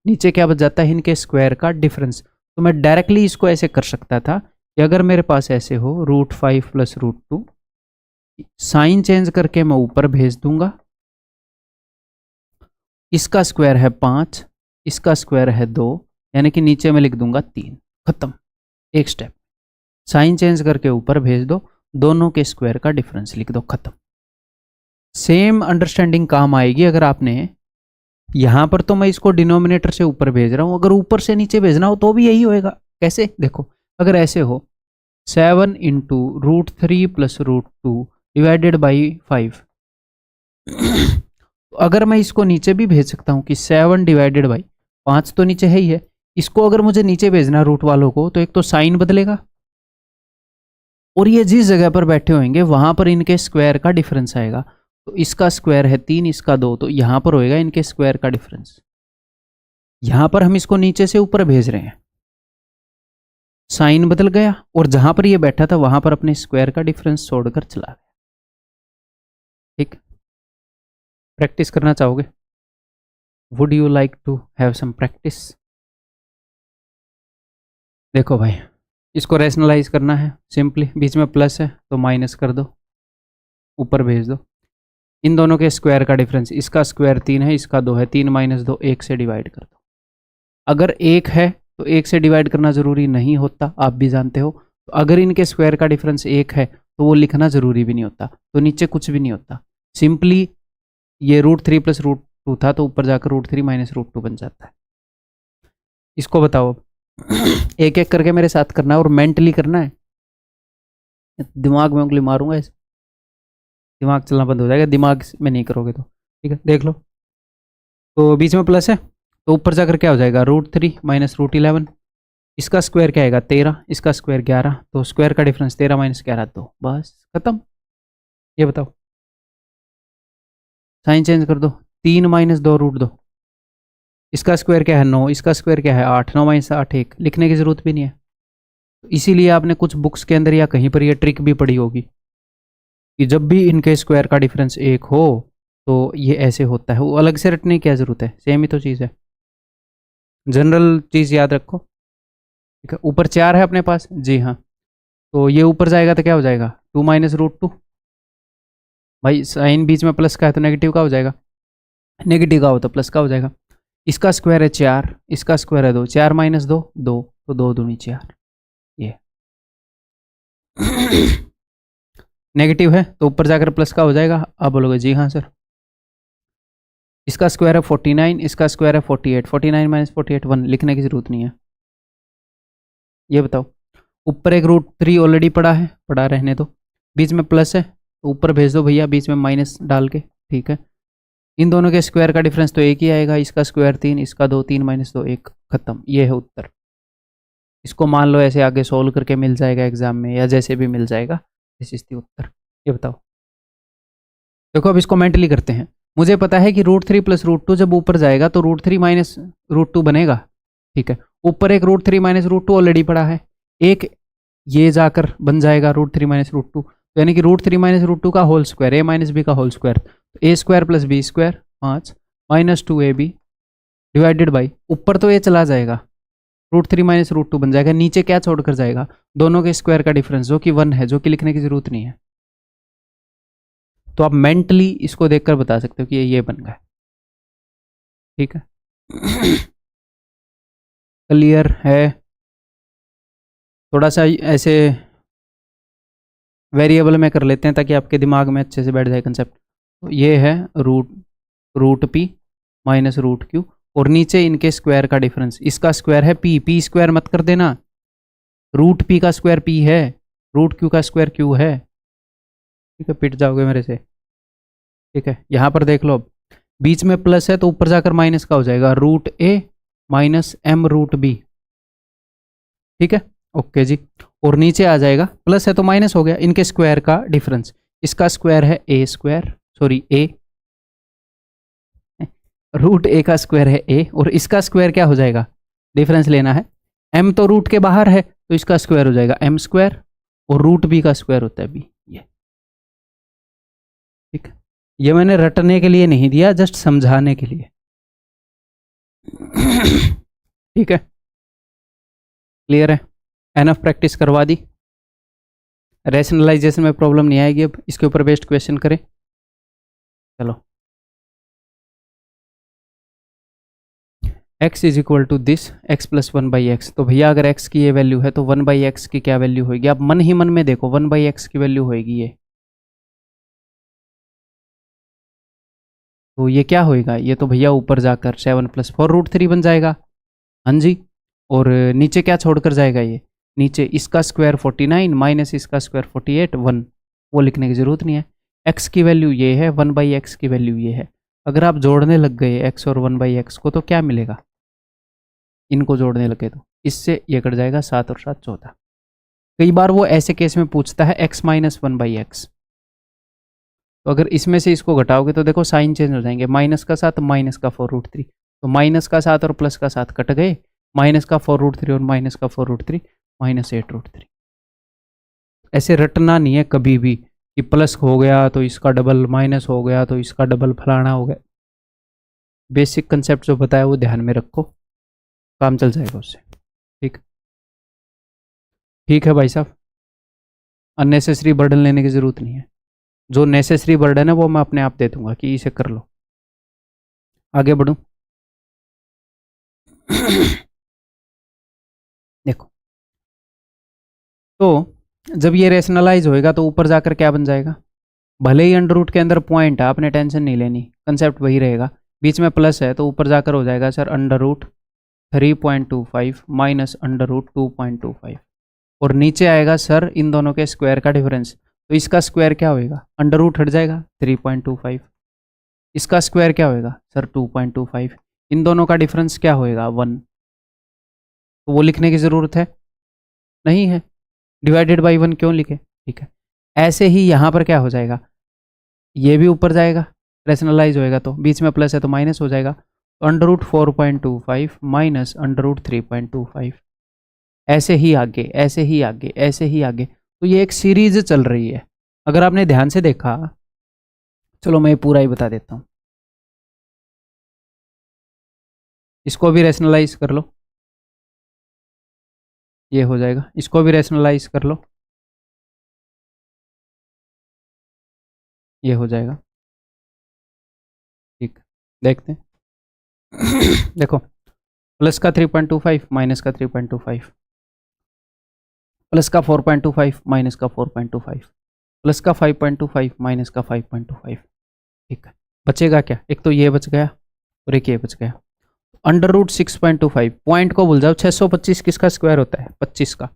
नीचे क्या बच जाता है, इनके स्क्वायर का डिफरेंस। तो मैं डायरेक्टली इसको ऐसे कर सकता था कि अगर मेरे पास ऐसे हो √5 प्लस √2, साइन चेंज करके मैं ऊपर भेज दूंगा। इसका स्क्वायर है 5, इसका स्क्वायर है 2, यानी कि नीचे मैं लिख दूंगा 3। खत्म, एक स्टेप। साइन चेंज करके ऊपर भेज दो, दोनों के स्क्वायर का डिफरेंस लिख दो, खत्म। सेम अंडरस्टैंडिंग काम आएगी अगर आपने यहां पर, तो मैं इसको डिनोमिनेटर से ऊपर भेज रहा हूं, अगर ऊपर से नीचे भेजना हो तो भी यही होएगा। कैसे? देखो, अगर ऐसे हो 7 इंटू √3 प्लस √2 डिवाइडेड बाई 5, अगर मैं इसको नीचे भी भेज सकता हूं कि 7 डिवाइडेड बाई 5, तो नीचे है ही है। इसको अगर मुझे नीचे भेजना रूट वालों को, तो एक तो साइन बदलेगा और ये जिस जगह पर बैठे होंगे वहां पर इनके स्क्वायर का डिफरेंस आएगा। तो इसका स्क्वायर है 3, इसका 2, तो यहां पर होएगा इनके स्क्वायर का डिफरेंस। यहां पर हम इसको नीचे से ऊपर भेज रहे हैं, साइन बदल गया और जहां पर ये बैठा था वहां पर अपने स्क्वायर का डिफरेंस छोड़कर चला गया। ठीक, प्रैक्टिस करना चाहोगे? Would you like to have some practice? देखो भाई, इसको रैशनलाइज करना है सिंपली, बीच में प्लस है तो माइनस कर दो, ऊपर भेज दो। इन दोनों के स्क्वायर का डिफरेंस, इसका स्क्वायर 3 है, इसका 2 है, 3 माइनस 2 1 से डिवाइड कर दो। अगर 1 है तो 1 से डिवाइड करना ज़रूरी नहीं होता, आप भी जानते हो। तो अगर इनके स्क्वायर का डिफरेंस 1 है तो वो लिखना ज़रूरी भी नहीं होता, तो नीचे कुछ भी नहीं होता। सिंपली ये √3 प्लस √2 था तो ऊपर जाकर √3 माइनस √2 बन जाता है। इसको बताओ, एक एक करके मेरे साथ करना है और मेंटली करना है। दिमाग में उंगली मारूंगा ऐसे, दिमाग चलना बंद हो जाएगा, दिमाग में नहीं करोगे तो। ठीक है, देख लो। तो बीच में प्लस है तो ऊपर जाकर क्या हो जाएगा, √3 माइनस √11, इसका स्क्वायर क्या आएगा 13, इसका स्क्वायर 11, तो स्क्वायर का डिफरेंस 13 माइनस 11 2, बस खत्म। ये बताओ, साइन चेंज कर दो, 3 माइनस 2 √2, इसका स्क्वायर क्या है 9, इसका स्क्वायर क्या है 8, 9 माइनस 8 1, लिखने की जरूरत भी नहीं है। तो इसीलिए आपने कुछ बुक्स के अंदर या कहीं पर ये ट्रिक भी पढ़ी होगी कि जब भी इनके स्क्वायर का डिफरेंस 1 हो तो ये ऐसे होता है। वो अलग से रटने की क्या जरूरत है, सेम ही तो चीज़ है, जनरल चीज़ याद रखो। ठीक है, ऊपर 4 है अपने पास, जी हाँ, तो ये ऊपर जाएगा तो क्या हो जाएगा 2 माइनस √2। भाई साइन बीच में प्लस का है तो नेगेटिव का हो जाएगा, नेगेटिव का हो तो प्लस का हो जाएगा। इसका स्क्वायर है 4, इसका स्क्वायर है 2, 4 माइनस 2 2, तो 2 दूनी 4। ये नेगेटिव है तो ऊपर जाकर प्लस का हो जाएगा। आप बोलोगे जी हाँ सर। इसका स्क्वायर है 49, इसका स्क्वायर है 48, 49 माइनस 48 1, लिखने की जरूरत नहीं है। ये बताओ, ऊपर एक √3 ऑलरेडी पड़ा है, पड़ा रहने दो, बीच में प्लस है तो ऊपर भेज दो भैया बीच में माइनस डाल के। ठीक है, इन दोनों के स्क्वायर का डिफरेंस तो एक ही आएगा, इसका स्क्वायर 3, इसका 2, 3 माइनस 2 1, खत्म। ये है उत्तर। इसको मान लो ऐसे आगे सोल्व करके मिल जाएगा एग्जाम में, या जैसे भी मिल जाएगा, दिस इज द उत्तर। ये बताओ, देखो अब इसको मेंटली करते हैं। मुझे पता है कि √3 प्लस √2 जब ऊपर जाएगा तो √3 माइनस √2 बनेगा। ठीक है, ऊपर एक √3 माइनस √2 ऑलरेडी पड़ा है, एक ये जाकर बन जाएगा √3 माइनस √2, तो यानी कि √3 माइनस √2 का whole square, a minus B का होल स्क्वायर, तो a square plus B square 5 minus 2ab divided by, ऊपर तो ये चला जाएगा √3 माइनस √2 बन जाएगा, नीचे क्या छोड़कर जाएगा, दोनों के स्क्वायर का डिफरेंस जो कि 1 है, जो कि लिखने की जरूरत नहीं है। तो आप मेंटली इसको देखकर बता सकते हो कि ये बन गया। ठीक है, क्लियर है? थोड़ा सा ऐसे वेरिएबल में कर लेते हैं ताकि आपके दिमाग में अच्छे से बैठ जाए कंसेप्ट। तो ये है root P minus root Q, और नीचे इनके स्क्वायर का डिफरेंस, इसका स्क्वायर है पी, पी स्क्वायर मत कर देना, रूट पी का स्क्वायर पी है, रूट क्यू का स्क्वायर क्यू है। ठीक है, पिट जाओगे मेरे से। ठीक है, यहाँ पर देख लो, अब बीच में प्लस है तो ऊपर जाकर माइनस का हो जाएगा, रूट ए माइनस एम रूट बी। ठीक है, ओके जी। और नीचे आ जाएगा, प्लस है तो माइनस हो गया, इनके स्क्वायर का डिफरेंस, इसका स्क्वायर है ए स्क्वायर, सॉरी ए, रूट ए का स्क्वायर है ए, और इसका स्क्वायर क्या हो जाएगा, डिफरेंस लेना है, एम तो रूट के बाहर है तो इसका स्क्वायर हो जाएगा एम स्क्वायर, और रूट बी का स्क्वायर होता है बी, ये। ठीक है, ये मैंने रटने के लिए नहीं दिया, जस्ट समझाने के लिए। ठीक है, क्लियर है, एनफ प्रैक्टिस करवा दी, रैशनलाइजेशन में प्रॉब्लम नहीं आएगी, अब इसके ऊपर बेस्ड क्वेश्चन करें। चलो, x is equal to this x plus 1/x, तो भैया अगर x की ये वैल्यू है तो 1/x की क्या वैल्यू होगी, आप मन ही मन में देखो, 1/x की वैल्यू होगी ये, तो ये क्या होएगा, ये तो भैया ऊपर जाकर 7 + 4√3 बन जाएगा। हाँ जी, और नीचे क्या छोड़कर जाएगा ये, नीचे इसका स्क्वायर 49 माइनस इसका स्क्वायर 48, 1, वो लिखने की ज़रूरत नहीं है। x की वैल्यू ये है, 1/x की वैल्यू ये है। अगर आप जोड़ने लग गए x और 1/x को तो क्या मिलेगा, इनको जोड़ने लगे तो इससे ये कट जाएगा, 7 और 7 14। कई बार वो ऐसे केस में पूछता है x माइनस 1/x, तो अगर इसमें से इसको घटाओगे तो देखो साइन चेंज हो जाएंगे, माइनस का 7 माइनस का 4√3, तो माइनस का 7 और प्लस का 7 कट गए, माइनस का 4√3 और माइनस का 4√3 माइनस 8√3। ऐसे रटना नहीं है कभी भी कि प्लस हो गया तो इसका डबल, माइनस हो गया तो इसका डबल, फलाना हो गया। बेसिक कंसेप्ट जो बताया वो ध्यान में रखो, काम चल जाएगा उससे। ठीक, ठीक है भाई साहब, अननेसेसरी बर्डन लेने की ज़रूरत नहीं है, जो नेसेसरी बर्डन है वो मैं अपने आप दे दूंगा कि इसे कर लो। आगे बढ़ूं। देखो, तो जब ये रेशनलाइज होएगा तो ऊपर जाकर क्या बन जाएगा, भले ही अंडर रूट के अंदर पॉइंट है, आपने टेंशन नहीं लेनी, कंसेप्ट वही रहेगा, बीच में प्लस है तो ऊपर जाकर हो जाएगा सर √3.25 माइनस √2.25, और नीचे आएगा सर इन दोनों के स्क्वायर का डिफरेंस, तो इसका स्क्वायर क्या होएगा, अंडर रूट हट जाएगा 3.25, इसका स्क्वायर क्या होएगा सर 2.25, इन दोनों का डिफरेंस क्या होएगा 1, तो वो लिखने की ज़रूरत है नहीं है, डिवाइडेड बाई 1 क्यों लिखे। ठीक है, ऐसे ही यहाँ पर क्या हो जाएगा, ये भी ऊपर जाएगा, रेशनलाइज होएगा तो बीच में प्लस है तो माइनस हो जाएगा, तो √4.25 माइनस √3.25, ऐसे ही आगे, ऐसे ही आगे, ऐसे ही आगे, तो ये एक सीरीज चल रही है। अगर आपने ध्यान से देखा, चलो मैं पूरा ही बता देता हूँ, इसको भी रैशनलाइज कर लो, ये हो जाएगा, इसको भी रैशनलाइज कर लो, ये हो जाएगा। ठीक, देखते हैं। देखो, प्लस का 3.25 माइनस का 3.25, प्लस का 4.25 माइनस का 4.25, प्लस का 5.25 माइनस का 5.25। ठीक है, बचेगा क्या, एक तो ये बच गया और एक ये बच गया, √6.25, पॉइंट को भूल जाओ, 625 किसका स्क्वायर होता है 25 का,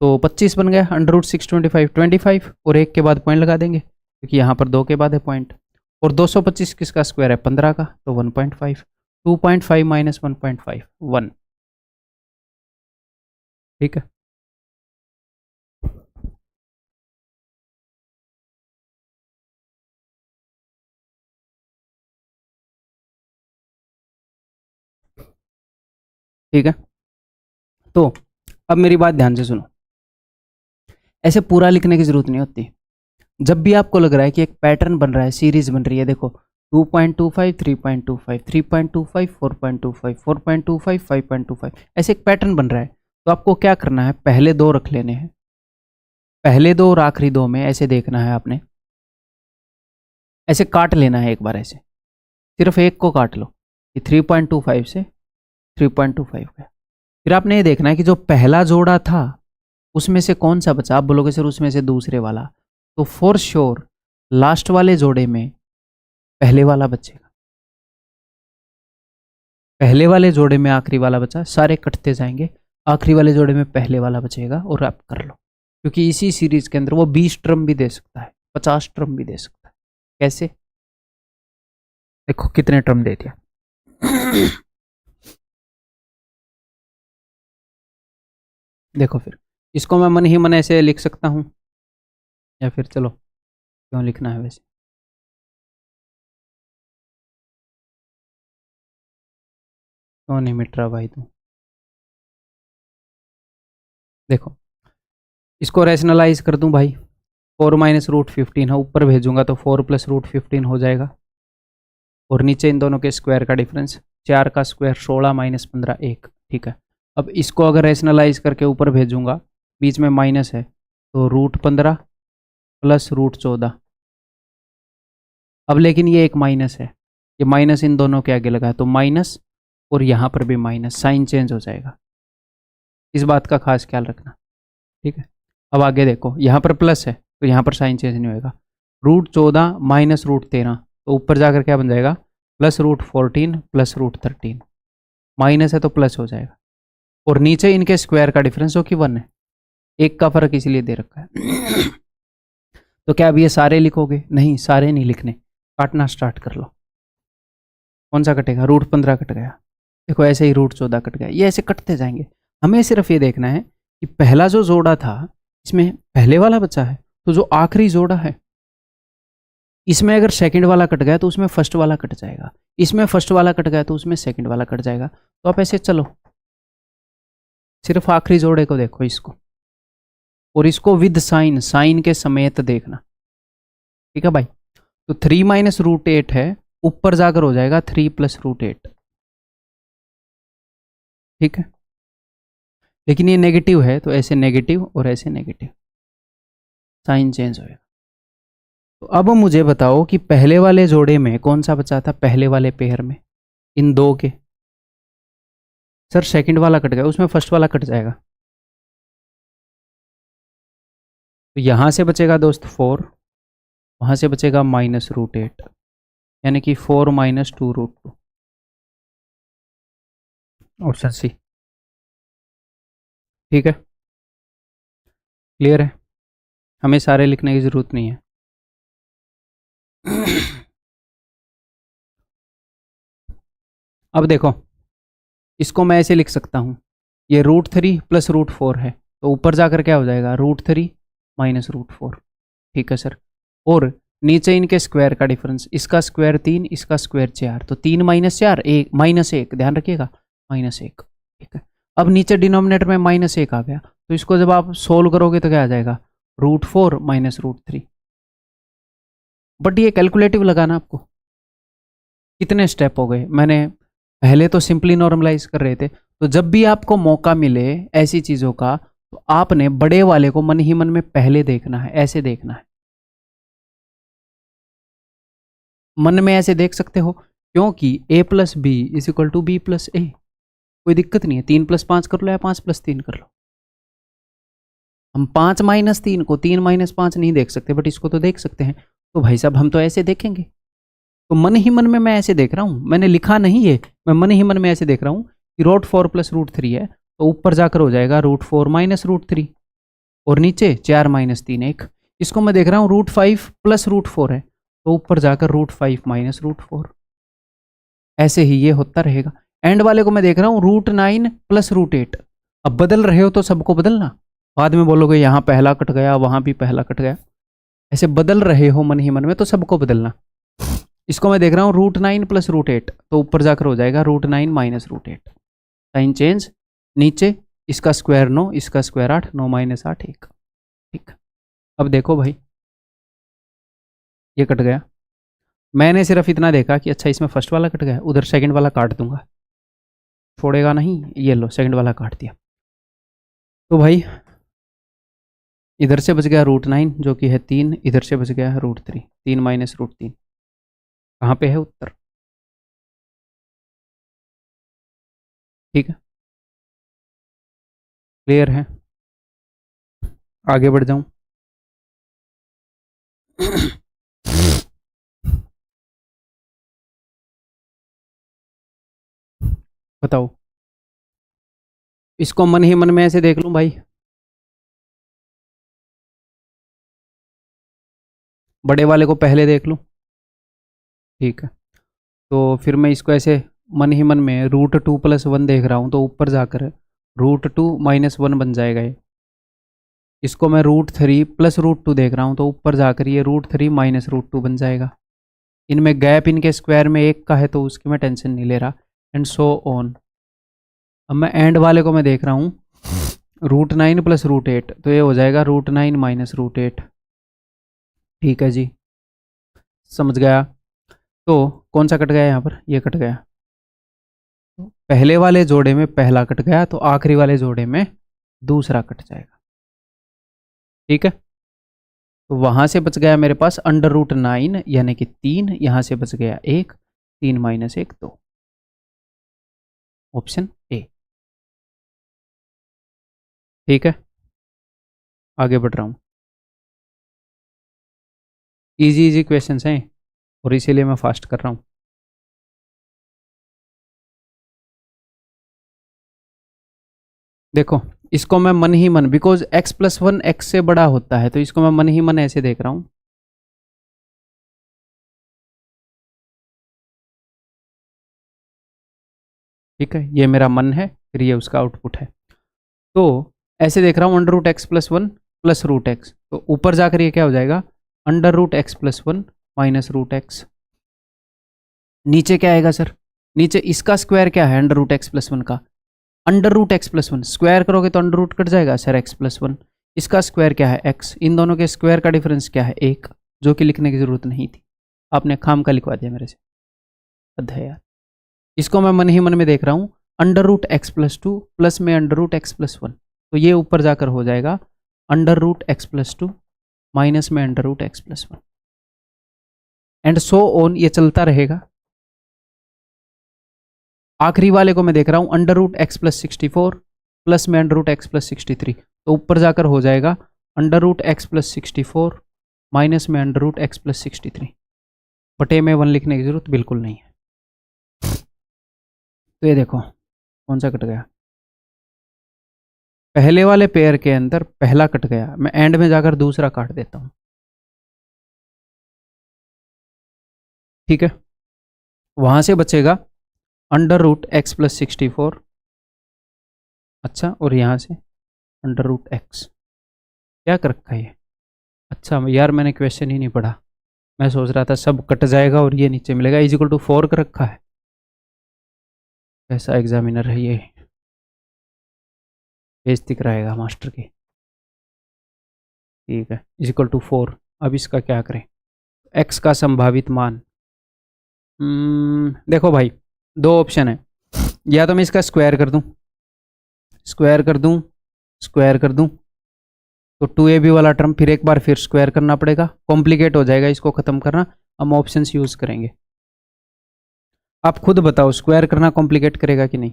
तो 25 बन गया, √625 25, और एक के बाद पॉइंट लगा देंगे क्योंकि यहाँ पर 2 के बाद है पॉइंट, और 225 किसका स्क्वायर है 15 का, तो 1.5, 2.5 माइनस 1.5 1। ठीक है, ठीक है, तो अब मेरी बात ध्यान से सुनो, ऐसे पूरा लिखने की जरूरत नहीं होती, जब भी आपको लग रहा है कि एक पैटर्न बन रहा है, सीरीज बन रही है, देखो 2.25 3.25 3.25 4.25 4.25 5.25, ऐसे एक पैटर्न बन रहा है, तो आपको क्या करना है, पहले 2 रख लेने हैं, पहले 2 और आखिरी 2 में ऐसे देखना है आपने, ऐसे काट लेना है एक बार, ऐसे सिर्फ एक को काट लो कि 3.25 से 3.25 गया, फिर आपने ये देखना है कि जो पहला जोड़ा था उसमें से कौन सा बचा, आप बोलोगे सर उसमें से दूसरे वाला, तो फॉर श्योर लास्ट वाले जोड़े में पहले वाला बचेगा, पहले वाले जोड़े में आखिरी वाला बचा, सारे कटते जाएंगे, आखिरी वाले जोड़े में पहले वाला बचेगा और आप कर लो। क्योंकि इसी सीरीज के अंदर वो 20 टर्म भी दे सकता है, 50 टर्म भी दे सकता है। कैसे? देखो कितने टर्म दे दिया। देखो फिर इसको मैं मन ही मन ऐसे लिख सकता हूँ, या फिर चलो क्यों लिखना है वैसे, क्यों नहीं मिट रहा भाई तू। देखो इसको रैशनलाइज कर दूं भाई, 4 माइनस रूट 15 है, ऊपर भेजूंगा तो 4 प्लस रूट 15 हो जाएगा, और नीचे इन दोनों के स्क्वायर का डिफरेंस, 4 का स्क्वायर 16 माइनस 15 1। ठीक है, अब इसको अगर रैशनलाइज करके ऊपर भेजूंगा, बीच में माइनस है तो रूट 15 प्लस रूट 14। अब लेकिन ये एक माइनस है, ये माइनस इन दोनों के आगे लगा है तो माइनस, और यहाँ पर भी माइनस, साइन चेंज हो जाएगा, इस बात का खास ख्याल रखना। ठीक है, अब आगे देखो, यहाँ पर प्लस है तो यहाँ पर साइन चेंज नहीं होगा, रूट 14 माइनस रूट 13, तो ऊपर जाकर क्या बन जाएगा, plus root 14 plus root 13, minus है तो प्लस हो जाएगा, और नीचे इनके स्क्वायर का डिफरेंस जो कि 1 है, एक का फर्क इसलिए दे रखा है। तो क्या अब ये सारे लिखोगे? नहीं, सारे नहीं लिखने, काटना स्टार्ट कर लो। कौन सा कटेगा? रूट 15 कट गया, देखो ऐसे ही रूट 14 कट गया, ये ऐसे कटते जाएंगे। हमें सिर्फ ये देखना है कि पहला जो जोड़ा था इसमें पहले वाला बचा है, तो जो आखिरी जोड़ा है इसमें अगर सेकंड वाला कट गया तो उसमें फर्स्ट वाला कट जाएगा, इसमें फर्स्ट वाला कट गया तो उसमें सेकंड वाला कट जाएगा। तो आप ऐसे चलो, सिर्फ आखिरी जोड़े को देखो इसको, और इसको विद साइन, साइन के समेत देखना। ठीक है भाई, तो 3 माइनस रूट 8 है, ऊपर जाकर हो जाएगा 3 प्लस रूट 8। ठीक है, लेकिन ये नेगेटिव है तो ऐसे नेगेटिव और ऐसे नेगेटिव, साइन चेंज होएगा। तो अब मुझे बताओ कि पहले वाले जोड़े में कौन सा बचा था, पहले वाले पेयर में इन दो के? सर सेकंड वाला कट गया, उसमें फर्स्ट वाला कट जाएगा, तो यहां से बचेगा दोस्त 4, वहां से बचेगा माइनस रूट 8, यानी कि 4 माइनस 2 रूट 2, ऑप्शन सी। ठीक है, क्लियर है, हमें सारे लिखने की जरूरत नहीं है। अब देखो इसको मैं ऐसे लिख सकता हूँ, ये रूट 3 प्लस रूट 4 है, तो ऊपर जाकर क्या हो जाएगा, रूट 3 माइनस रूट 4। ठीक है सर, और नीचे इनके स्क्वायर का डिफरेंस, इसका स्क्वायर 3, इसका स्क्वायर 4, तो 3 माइनस 4 1 माइनस 1, ध्यान रखिएगा माइनस 1। ठीक है, अब नीचे डिनोमिनेटर में माइनस 1 आ गया, तो इसको जब आप सोल्व करोगे तो क्या आ जाएगा, रूट 4 माइनस रूट 3। बट ये कैलकुलेटिव लगाना आपको, कितने स्टेप हो गए, मैंने पहले तो सिंपली नॉर्मलाइज कर रहे थे, तो जब भी आपको मौका मिले ऐसी चीजों का, तो आपने बड़े वाले को मन ही मन में पहले देखना है, ऐसे देखना है, मन में ऐसे देख सकते हो, क्योंकि a plus b is equal to b plus a, कोई दिक्कत नहीं है, 3 प्लस 5 कर लो या 5 प्लस 3 कर लो। हम 5 माइनस 3 को 3 माइनस 5 नहीं देख सकते, बट इसको तो देख सकते हैं, तो भाई साहब हम तो ऐसे देखेंगे। तो मन ही मन में मैं ऐसे देख रहा हूँ, मैंने लिखा नहीं है, मैं मन ही मन में ऐसे देख रहा हूँ कि रूट 4 प्लस रूट 3 है, तो ऊपर जाकर हो जाएगा रूट 4 माइनस रूट 3, और नीचे 4 माइनस 3 1। इसको मैं देख रहा हूँ रूट 5 प्लस रूट 4 है, तो ऊपर जाकर रूट 5 माइनस रूट 4, ऐसे ही ये होता रहेगा। एंड वाले को मैं देख रहा हूँ रूट 9 प्लस रूट 8। अब बदल रहे हो तो सबको बदलना, बाद में बोलोगे यहाँ पहला कट गया वहां भी पहला कट गया, ऐसे बदल रहे हो मन ही मन में तो सबको बदलना। इसको मैं देख रहा हूँ रूट 9 प्लस रूट 8, तो ऊपर जाकर हो जाएगा root 9 minus root 8, sign change, नीचे इसका स्क्वायर 9, इसका स्क्वायर 8, 9 माइनस 8 1। ठीक, अब देखो भाई ये कट गया, मैंने सिर्फ इतना देखा कि अच्छा इसमें फर्स्ट वाला कट गया, उधर सेकंड वाला काट दूंगा, छोड़ेगा नहीं, ये लो सेकंड वाला काट दिया, तो भाई इधर से बच गया रूट 9 जो कि है 3, इधर से बच गया है रूट 3, 3 माइनस रूट 3, कहाँ पे है उत्तर? ठीक है, क्लियर है, आगे बढ़ जाऊं। बताओ, इसको मन ही मन में ऐसे देख लूं भाई, बड़े वाले को पहले देख लूं, ठीक है। तो फिर मैं इसको ऐसे मन ही मन में √2 + 1 देख रहा हूँ, तो ऊपर जाकर √2 - 1 बन जाएगा ये। इसको मैं √3 + √2 देख रहा हूँ, तो ऊपर जाकर ये √3 - √2 बन जाएगा। इनमें गैप इनके स्क्वायर में 1 का है, तो उसकी मैं टेंशन नहीं ले रहा, एंड सो ऑन। अब मैं एंड वाले को मैं देख रहा हूँ, √9 + √8, तो ये हो जाएगा √9 - √8। ठीक है जी, समझ गया। तो कौन सा कट गया यहाँ पर, ये कट गया। तो पहले वाले जोड़े में पहला कट गया, तो आखिरी वाले जोड़े में दूसरा कट जाएगा। ठीक है, तो वहां से बच गया मेरे पास √9 यानी कि 3, यहां से बच गया 1, 3 - 1 2, ऑप्शन ए। ठीक है, आगे बढ़ रहा हूं। इजी इजी क्वेश्चंस हैं और इसीलिए मैं फास्ट कर रहा हूं। देखो, इसको मैं मन ही मन, बिकॉज x+1 x से बड़ा होता है, तो इसको मैं मन ही मन ऐसे देख रहा हूं। ठीक है, ये मेरा मन है, फिर ये उसका आउटपुट है। तो ऐसे देख रहा हूँ √x+1 + √x, तो ऊपर जाकर ये क्या हो जाएगा, √x+1 - √x। नीचे क्या आएगा सर, नीचे इसका स्क्वायर क्या है, √x+1 का, √x+1 स्क्वायर करोगे तो अंडर रूट कट जाएगा सर, x+1। इसका स्क्वायर क्या है, x। इन दोनों के स्क्वायर का डिफरेंस क्या है, 1, जो कि लिखने की जरूरत नहीं थी, आपने खाम का लिखवा दिया मेरे से, हद है यार। इसको मैं मन ही मन में देख रहा हूँ, √x+2 प्लस में √x+1, तो ये ऊपर जाकर हो जाएगा √x+2 माइनस में √x+1, एंड सो ऑन, ये चलता रहेगा। आखिरी वाले को मैं देख रहा हूँ √x+64 प्लस में √x+63, तो ऊपर जाकर हो जाएगा √x+64 माइनस में √x+63, बटे में 1 लिखने की जरूरत बिल्कुल नहीं है। तो ये देखो कौन सा कट गया, पहले वाले पेयर के अंदर पहला कट गया, मैं एंड में जाकर दूसरा काट देता हूं। ठीक है, वहां से बचेगा √x+64, अच्छा, और यहां से √x। क्या कर रखा है ये, अच्छा यार मैंने क्वेश्चन ही नहीं पढ़ा, मैं सोच रहा था सब कट जाएगा और ये नीचे मिलेगा, =4 कर रखा है। ऐसा एग्जामिनर है ये, बेइज्जती कराएगा मास्टर की। ठीक है, =4। अब इसका क्या करें, x का संभावित मान, देखो भाई, दो ऑप्शन है, या तो मैं इसका स्क्वायर कर दूं, स्क्वायर कर दूं, स्क्वायर कर दूं, तो 2ab वाला टर्म फिर एक बार फिर स्क्वायर करना पड़ेगा, कॉम्प्लिकेट हो जाएगा इसको ख़त्म करना। हम ऑप्शंस यूज़ करेंगे, आप खुद बताओ स्क्वायर करना कॉम्प्लिकेट करेगा कि नहीं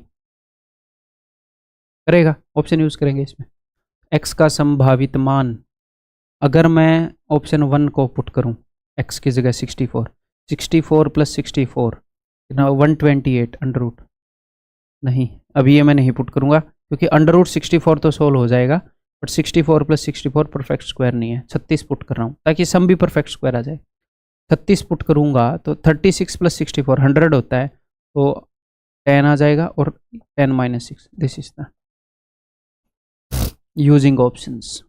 करेगा, ऑप्शन यूज़ करेंगे इसमें। x का संभावित मान, अगर मैं ऑप्शन 1 को पुट करूं, x की जगह 64, 64 + 64 128 अंडर रूट, नहीं अभी ये मैं नहीं पुट करूंगा, क्योंकि √64 तो सोल्व हो जाएगा, बट 64 + 64 परफेक्ट स्क्वायर नहीं है। 36 पुट कर रहा हूँ ताकि सम भी परफेक्ट स्क्वायर आ जाए। 36 पुट करूंगा तो 36 + 64 100 होता है, तो 10 आ जाएगा, और 10 - 6, this is the using options.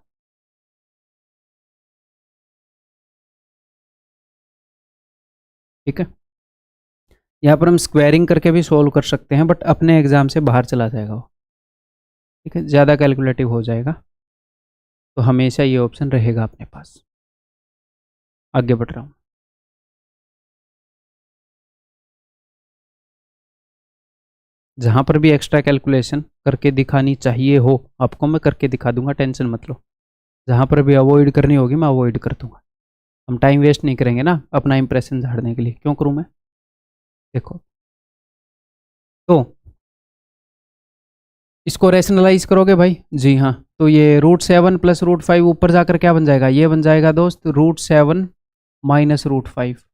ठीक है, यहाँ पर हम स्क्वायरिंग करके भी सोल्व कर सकते हैं, बट अपने एग्जाम से बाहर चला जाएगा वो। ठीक है, ज़्यादा कैलकुलेटिव हो जाएगा, तो हमेशा ये ऑप्शन रहेगा अपने पास। आगे बढ़ रहा हूँ, जहाँ पर भी एक्स्ट्रा कैलकुलेशन करके दिखानी चाहिए हो आपको, मैं करके दिखा दूंगा, टेंशन मत लो। जहाँ पर भी अवॉइड करनी होगी मैं अवॉइड कर दूंगा, हम टाइम वेस्ट नहीं करेंगे ना अपना इंप्रेशन झाड़ने के लिए, क्यों करूँ मैं। देखो, तो इसको रैशनलाइज करोगे भाई, जी हाँ, तो ये √7 + √5 ऊपर जाकर क्या बन जाएगा, ये बन जाएगा दोस्त √7 - √5,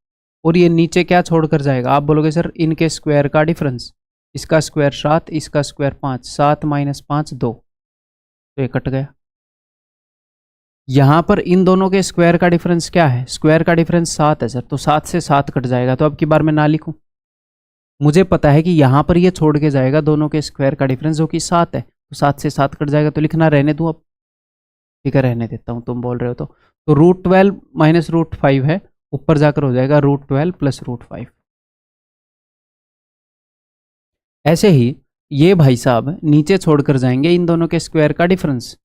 और ये नीचे क्या छोड़कर जाएगा, आप बोलोगे सर इनके स्क्वायर का डिफरेंस, इसका स्क्वायर 7, इसका स्क्वायर 5, 7 माइनस 5 2, तो ये कट गया। यहाँ पर इन दोनों के स्क्वायर का डिफरेंस क्या है? स्क्वायर का डिफरेंस 7 है सर, तो 7 से 7 कट जाएगा, तो अब की बार मैं ना लिखूं। मुझे पता है कि यहाँ पर ये छोड़ के जाएगा दोनों के स्क्वायर का डिफरेंस जो कि 7 है, तो 7 से 7 कट जाएगा, तो लिखना रहने दूँ अब। ठीक है, रहने देता हूँ, तुम बोल रहे हो तो √12 माइनस √5 है, ऊपर जाकर हो जाएगा √12 प्लस √5। ऐसे ही ये भाई साहब नीचे छोड़कर जाएंगे इन दोनों के स्क्वायर का डिफरेंस।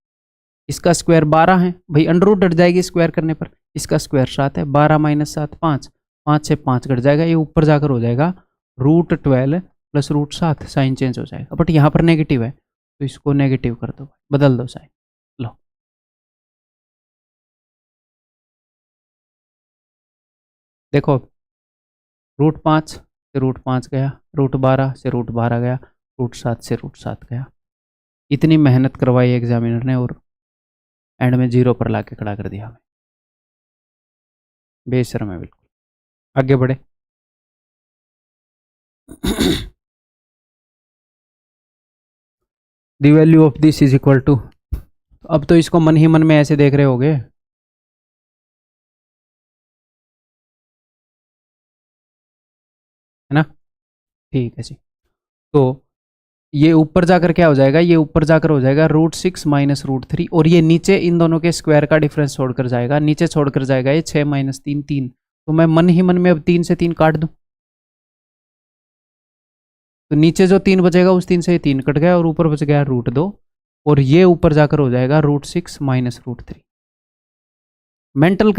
इसका स्क्वायर 12 है भाई, अंडर रूट हट जाएगी स्क्वायर करने पर। इसका स्क्वायर 7 है, 12 माइनस 7 5, 5 से 5 कट जाएगा, ये ऊपर जाकर हो जाएगा √12 प्लस √7, साइन चेंज हो जाएगा। बट यहाँ पर नेगेटिव है, तो इसको नेगेटिव कर दो, बदल दो साइन। लो, देखो √5 से √5 गया, √12 से √12 गया, √7 से √7 गया। इतनी मेहनत करवाई एग्जामिनर ने और एंड में 0 पर ला के खड़ा कर दिया हमें। बेशर्म है बिल्कुल। आगे बढ़े। The value of this is equal to, अब तो इसको मन ही मन में ऐसे देख रहे होगे, है ना? ठीक है जी। तो ये ऊपर जाकर क्या हो जाएगा? ये ऊपर जाकर हो जाएगा √6 माइनस √3, और ये नीचे इन दोनों के स्क्वायर का डिफरेंस छोड़कर जाएगा, नीचे छोड़कर जाएगा ये 6 माइनस 3 3। तो मैं मन ही मन में अब 3 से 3 काट दूं, तो नीचे जो 3 बचेगा उस 3 से ये 3 कट गया, और ऊपर बच गया √2, और ये ऊपर जाकर हो जाएगा √6 माइनस √3। मेंटली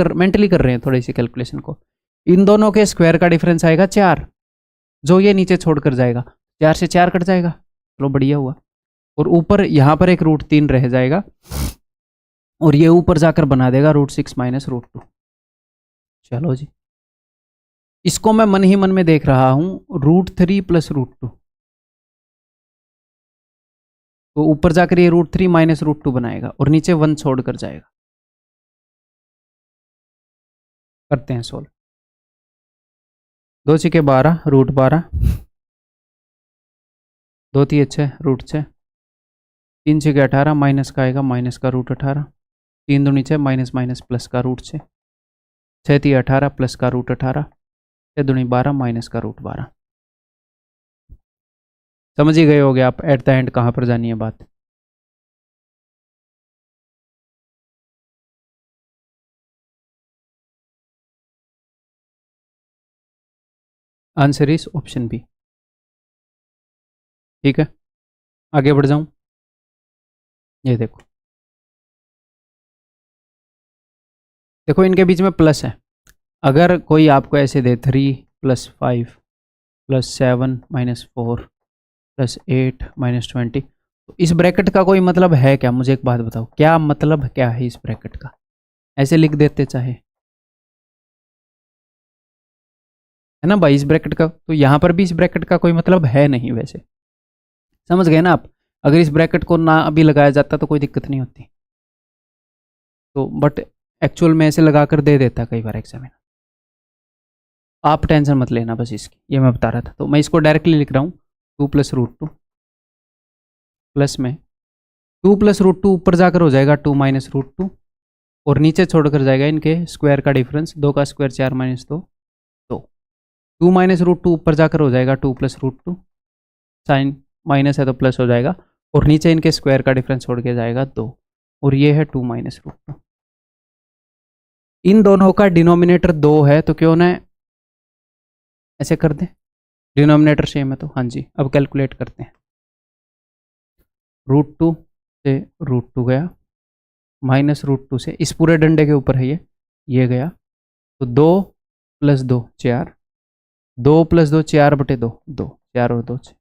कर रहे हैं थोड़ी सी कैलकुलेशन को। इन दोनों के स्क्वायर का डिफरेंस आएगा 4, जो ये नीचे छोड़कर जाएगा, 4 से 4 कट जाएगा, चलो बढ़िया हुआ। और ऊपर यहाँ पर एक √3 रह जाएगा, और ये ऊपर जाकर बना देगा √6 माइनस √2। चलो जी, इसको मैं मन ही मन में देख रहा हूँ √3 प्लस √2, तो ऊपर जाकर ये √3 माइनस √2 बनाएगा, और नीचे 1 छोड़कर जाएगा। करते हैं सोल्व। 2 × 12 √12, 2 × 6 √6, 3 × 18 माइनस का आएगा माइनस का √18, 3 दूनी 6 माइनस माइनस प्लस का √6, 6 × 18 प्लस का √18, 6 दूनी 12 माइनस का √12। समझ ही गए होगे आप एट द एंड कहाँ पर जानी है बात। Answer is option B. ठीक है, आगे बढ़ जाऊं। ये देखो, देखो इनके बीच में प्लस है। अगर कोई आपको ऐसे दे 3 + 5 + 7 - 4 + 8 - 20, तो इस ब्रैकेट का कोई मतलब है क्या? मुझे एक बात बताओ, क्या मतलब क्या है इस ब्रैकेट का? ऐसे लिख देते चाहे, है ना भाई, इस ब्रैकेट का। तो यहाँ पर भी इस ब्रैकेट का कोई मतलब है नहीं वैसे, समझ गए ना आप? अगर इस ब्रैकेट को ना अभी लगाया जाता तो कोई दिक्कत नहीं होती, तो बट एक्चुअल में ऐसे लगा कर दे देता कई बार एग्जामिनर। आप टेंशन मत लेना बस इसकी, ये मैं बता रहा था। तो मैं इसको डायरेक्टली लिख रहा हूँ 2 + √2 प्लस में 2 + √2 ऊपर जाकर हो जाएगा 2 - √2, और नीचे छोड़कर जाएगा इनके स्क्वायर का डिफरेंस, 2 का स्क्वायर 4 - 2 2, 2 - √2 ऊपर जाकर हो जाएगा 2 + √2, साइन माइनस है तो प्लस हो जाएगा, और नीचे इनके स्क्वायर का डिफरेंस छोड़ के जाएगा 2, और ये है 2 - √2। इन दोनों का डिनोमिनेटर 2 है, तो क्यों ना ऐसे कर दें, डिनोमिनेटर सेम है तो। हाँ जी, अब कैलकुलेट करते हैं। √2 से √2 गया, माइनस √2 से इस पूरे डंडे के ऊपर है ये गया, तो 2 + 2 4, 2 + 2 4/2, 2 4 और 2 6,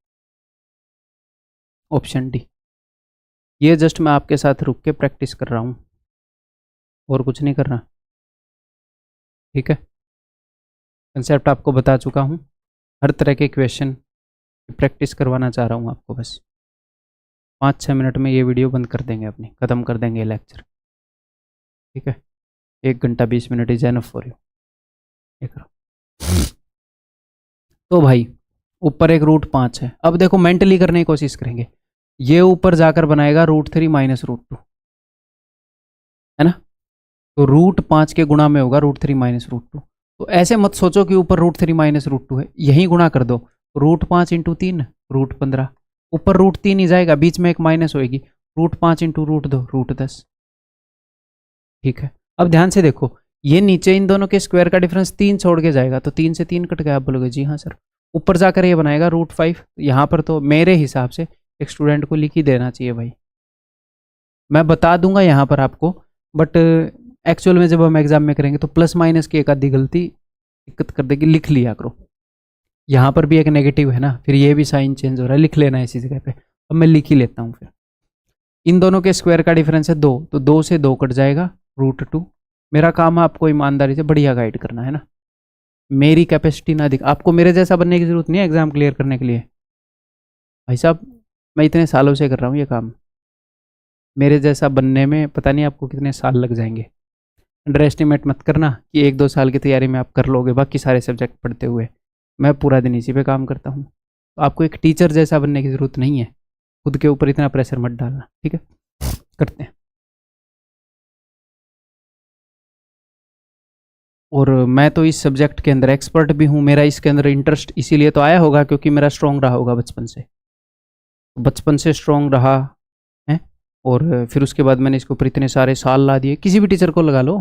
ऑप्शन डी। ये जस्ट मैं आपके साथ रुक के प्रैक्टिस कर रहा हूँ, और कुछ नहीं कर रहा। ठीक है, कंसेप्ट आपको बता चुका हूँ, हर तरह के क्वेश्चन प्रैक्टिस करवाना चाह रहा हूँ आपको। बस 5-6 मिनट में ये वीडियो बंद कर देंगे अपनी, ख़त्म कर देंगे लेक्चर। ठीक है, 1 घंटा 20 minute is enough for you. ये करो। तो भाई ऊपर एक √5 है। अब देखो मेंटली करने की कोशिश करेंगे, ये ऊपर जाकर बनाएगा √3 माइनस √2, है ना। तो √5 के गुणा में होगा √3 माइनस √2। तो ऐसे मत सोचो कि ऊपर √3 माइनस √2 है, यही गुणा कर दो। √5 इंटू 3 √15, ऊपर √3 ही जाएगा, बीच में एक माइनस होएगी। √5 इंटू √2 √10। ठीक है, अब ध्यान से देखो, ये नीचे इन दोनों के स्क्वायर का डिफरेंस 3 छोड़ के जाएगा, तो 3 से 3 कट गया। आप बोलोगे जी हाँ सर। ऊपर जाकर ये बनाएगा √5। यहाँ पर तो मेरे हिसाब से एक स्टूडेंट को लिख ही देना चाहिए भाई, मैं बता दूंगा यहाँ पर आपको, बट एक्चुअल में जब हम एग्जाम में करेंगे तो प्लस माइनस की एक आधी गलती दिक्कत कर देगी, लिख लिया करो। यहाँ पर भी एक नेगेटिव है ना, फिर ये भी साइन चेंज हो रहा है, लिख लेना है इसी जगह पे। अब मैं लिख ही लेता हूँ फिर। इन दोनों के स्क्वायर का डिफरेंस है 2, तो 2 से 2 कट जाएगा √2। मेरा काम है आपको ईमानदारी से बढ़िया गाइड करना है ना, मेरी कैपेसिटी ना दिख, आपको मेरे जैसा बनने की जरूरत नहीं है एग्जाम क्लियर करने के लिए। भाई साहब मैं इतने सालों से कर रहा हूँ ये काम, मेरे जैसा बनने में पता नहीं आपको कितने साल लग जाएंगे। अंडर एस्टिमेट मत करना कि 1-2 साल की तैयारी में आप कर लोगे बाकी सारे सब्जेक्ट पढ़ते हुए। मैं पूरा दिन इसी पे काम करता हूँ, तो आपको एक टीचर जैसा बनने की ज़रूरत नहीं है, खुद के ऊपर इतना प्रेशर मत डालना, ठीक है। करते हैं। और मैं तो इस सब्जेक्ट के अंदर एक्सपर्ट भी हूँ, मेरा इसके अंदर इंटरेस्ट इसीलिए तो आया होगा क्योंकि मेरा स्ट्रॉन्ग रहा होगा बचपन से, बचपन से स्ट्रॉन्ग रहा है। और फिर उसके बाद मैंने इसके ऊपर इतने सारे साल ला दिए। किसी भी टीचर को लगा लो,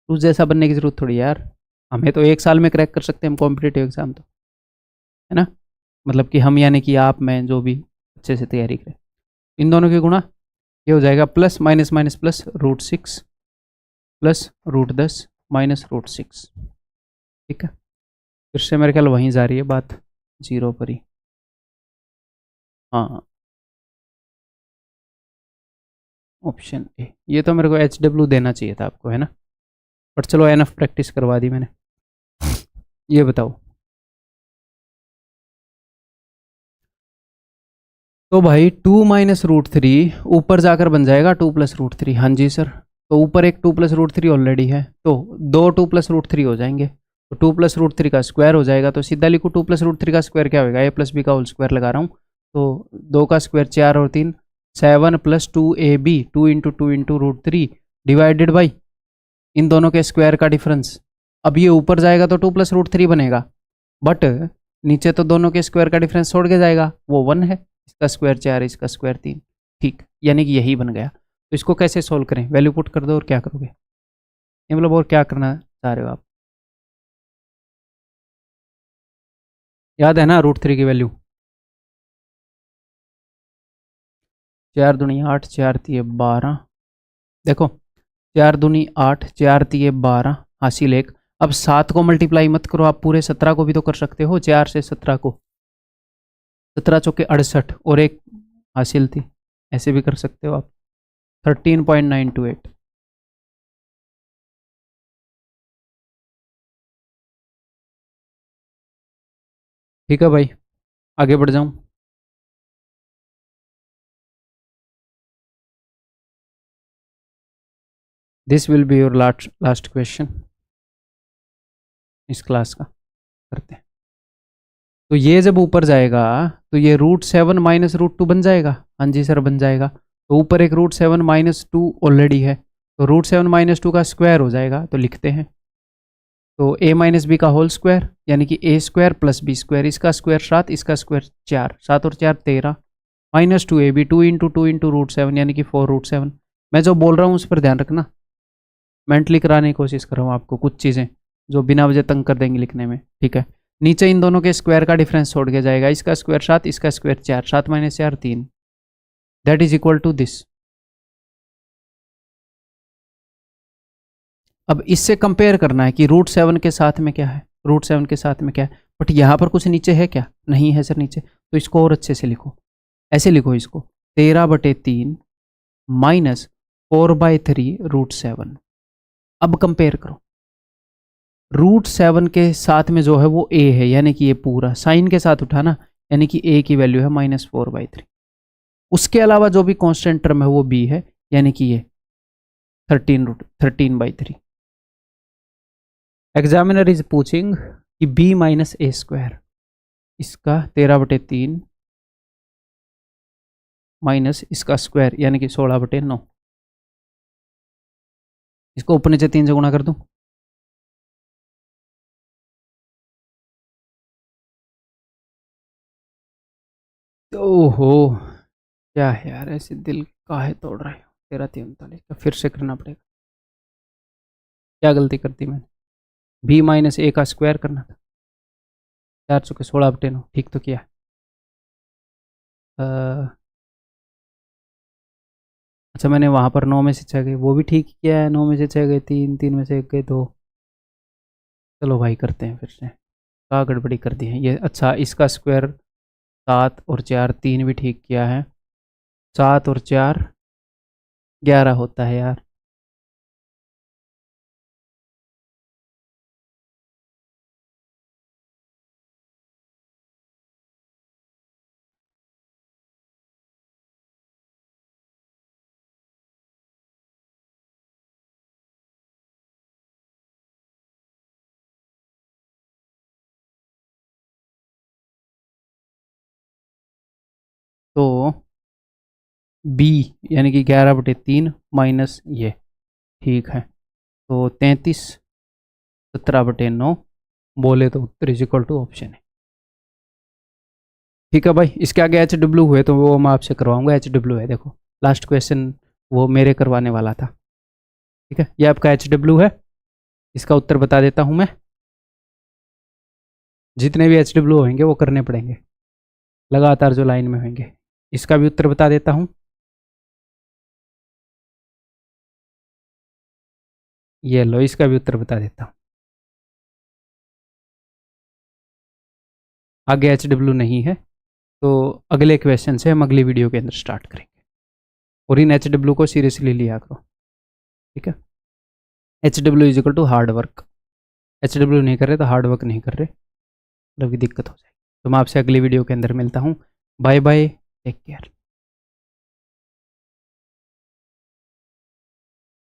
उस जैसा बनने की ज़रूरत थोड़ी यार, हमें तो 1 साल में क्रैक कर सकते हैं हम कॉम्पिटिटिव एग्जाम, तो है ना। मतलब कि हम यानी कि आप मैं जो भी अच्छे से तैयारी करें। इन दोनों के गुणा ये हो जाएगा plus minus minus plus √6 plus √10 minus √6। ठीक है, फिर से मेरे ख्याल वहीं जा रही है बात, 0 पर ही। हाँ, ऑप्शन ए, ये तो मेरे को HW देना चाहिए था आपको, है ना, बट चलो एनफ प्रैक्टिस करवा दी मैंने। ये बताओ, तो भाई 2 माइनस √3 ऊपर जाकर बन जाएगा 2 प्लस √3। हाँ जी सर, तो ऊपर एक 2 प्लस √3 ऑलरेडी है, तो 2 2 प्लस √3 हो जाएंगे, तो 2 प्लस √3 का स्क्वायर हो जाएगा। तो सीधा लिखो 2 प्लस √3 का स्क्वायर क्या होगा, a+b का होल स्क्वायर लगा रहा हूँ, तो 2 का स्क्वायर 4 और 3 7 plus 2ab 2 into 2 into √3 divided by इन दोनों के स्क्वायर का डिफरेंस। अब ये ऊपर जाएगा तो 2 प्लस √3 बनेगा, बट नीचे तो दोनों के स्क्वायर का डिफरेंस छोड़ के जाएगा, वो 1 है, इसका स्क्वायर 4 इसका स्क्वायर 3। ठीक, यानी कि यही बन गया। तो इसको कैसे सोल्व करें, वैल्यू पुट कर दो और क्या करोगे, ये मतलब और क्या करना चाह रहे हो आप, याद है ना √3 की वैल्यू, 4 दूनी 8 4 तिये 12, देखो 4 दूनी 8 4 तिये 12 हासिल 1। अब 7 को मल्टीप्लाई मत करो, आप पूरे 17 को भी तो कर सकते हो, 4 से 17 को, 17 चौके 68 और एक हासिल थी, ऐसे भी कर सकते हो आप, 13.928। ठीक है भाई, आगे बढ़ जाऊं। This will be your last question इस क्लास का, करते हैं। तो ये जब ऊपर जाएगा तो ये √7 माइनस √2 बन जाएगा। हाँ जी सर बन जाएगा, तो ऊपर एक √7 माइनस 2 ऑलरेडी है, तो √7 माइनस 2 का स्क्वायर हो जाएगा, तो लिखते हैं। तो a माइनस बी का होल स्क्वायर यानी कि a square plus B square, इसका स्क्वायर 7 इसका स्क्वायर 4, 7 और 4 13 माइनस 2ab 2 इंटू 2 इंटू √7 यानी कि 4√7। मैं जो बोल रहा हूँ उस पर ध्यान रखना, मेंटली कराने की कोशिश कर रहा हूँ आपको, कुछ चीज़ें जो बिना वजह तंग कर देंगी लिखने में। ठीक है, नीचे इन दोनों के स्क्वायर का डिफरेंस छोड़ के जाएगा, इसका स्क्वायर 7 इसका square 4, 7 minus 4 3, that is equal to this. अब इससे कंपेयर करना है कि √7 के साथ में क्या है, √7 के साथ में क्या है, बट यहाँ पर कुछ नीचे है क्या, नहीं है सर नीचे, तो इसको और अच्छे से लिखो, ऐसे लिखो इसको 13/3 माइनस 4/3 √7। अब कंपेयर करो, √7 के साथ में जो है वो a है, यानी कि ये पूरा साइन के साथ उठा ना, यानी कि a की वैल्यू है -4/3। उसके अलावा जो भी कांस्टेंट टर्म है वो b है, यानी कि ये 13/3। एग्जामिनर इज पूछिंग कि b माइनस a स्क्वायर, इसका 13/3 माइनस इसका स्क्वायर यानी कि 16/9। इसको ऊपर नीचे 3 से गुणा कर दूं। ओहो, क्या है यार, ऐसे दिल काहे तोड़ रहे हो। 13 3 39 का फिर से करना पड़ेगा। क्या गलती कर दी मैंने? b माइनस ए का स्क्वायर करना था। 4 16/9 ठीक तो किया। अच्छा, मैंने वहाँ पर 9 में से 6 गए, वो भी ठीक किया है। 9 में से 6 गए 3, 3 में से 1 गए 2। चलो भाई करते हैं फिर से। क्या गड़बड़ी कर दी है ये। अच्छा, इसका स्क्वायर 7 और 4 3 भी ठीक किया है। 7 और 4 11 होता है यार। तो b यानी कि 11/3 माइनस ये, ठीक है। तो 33 17/9 बोले तो उत्तर इज इक्वल टू ऑप्शन है। ठीक है भाई, इसके आगे एच डब्ल्यू हुए तो वो मैं आपसे करवाऊंगा। एच डब्ल्यू है, देखो लास्ट क्वेश्चन वो मेरे करवाने वाला था। ठीक है, ये आपका एच डब्ल्यू है। इसका उत्तर बता देता हूँ मैं। जितने भी एच डब्ल्यू होंगे वो करने पड़ेंगे लगातार जो लाइन में होंगे। इसका भी उत्तर बता देता हूँ। ये लो, इसका भी उत्तर बता देता हूँ। आगे एच डब्ल्यू नहीं है, तो अगले क्वेश्चन से हम अगली वीडियो के अंदर स्टार्ट करेंगे। और इन एच डब्ल्यू को सीरियसली लिया करो, ठीक है। H W is equal to hard work. H W नहीं कर रहे तो हार्ड वर्क नहीं कर रहे, मतलब दिक्कत हो जाएगी। तो मैं आपसे अगली वीडियो के अंदर मिलता हूँ। Bye bye, take care.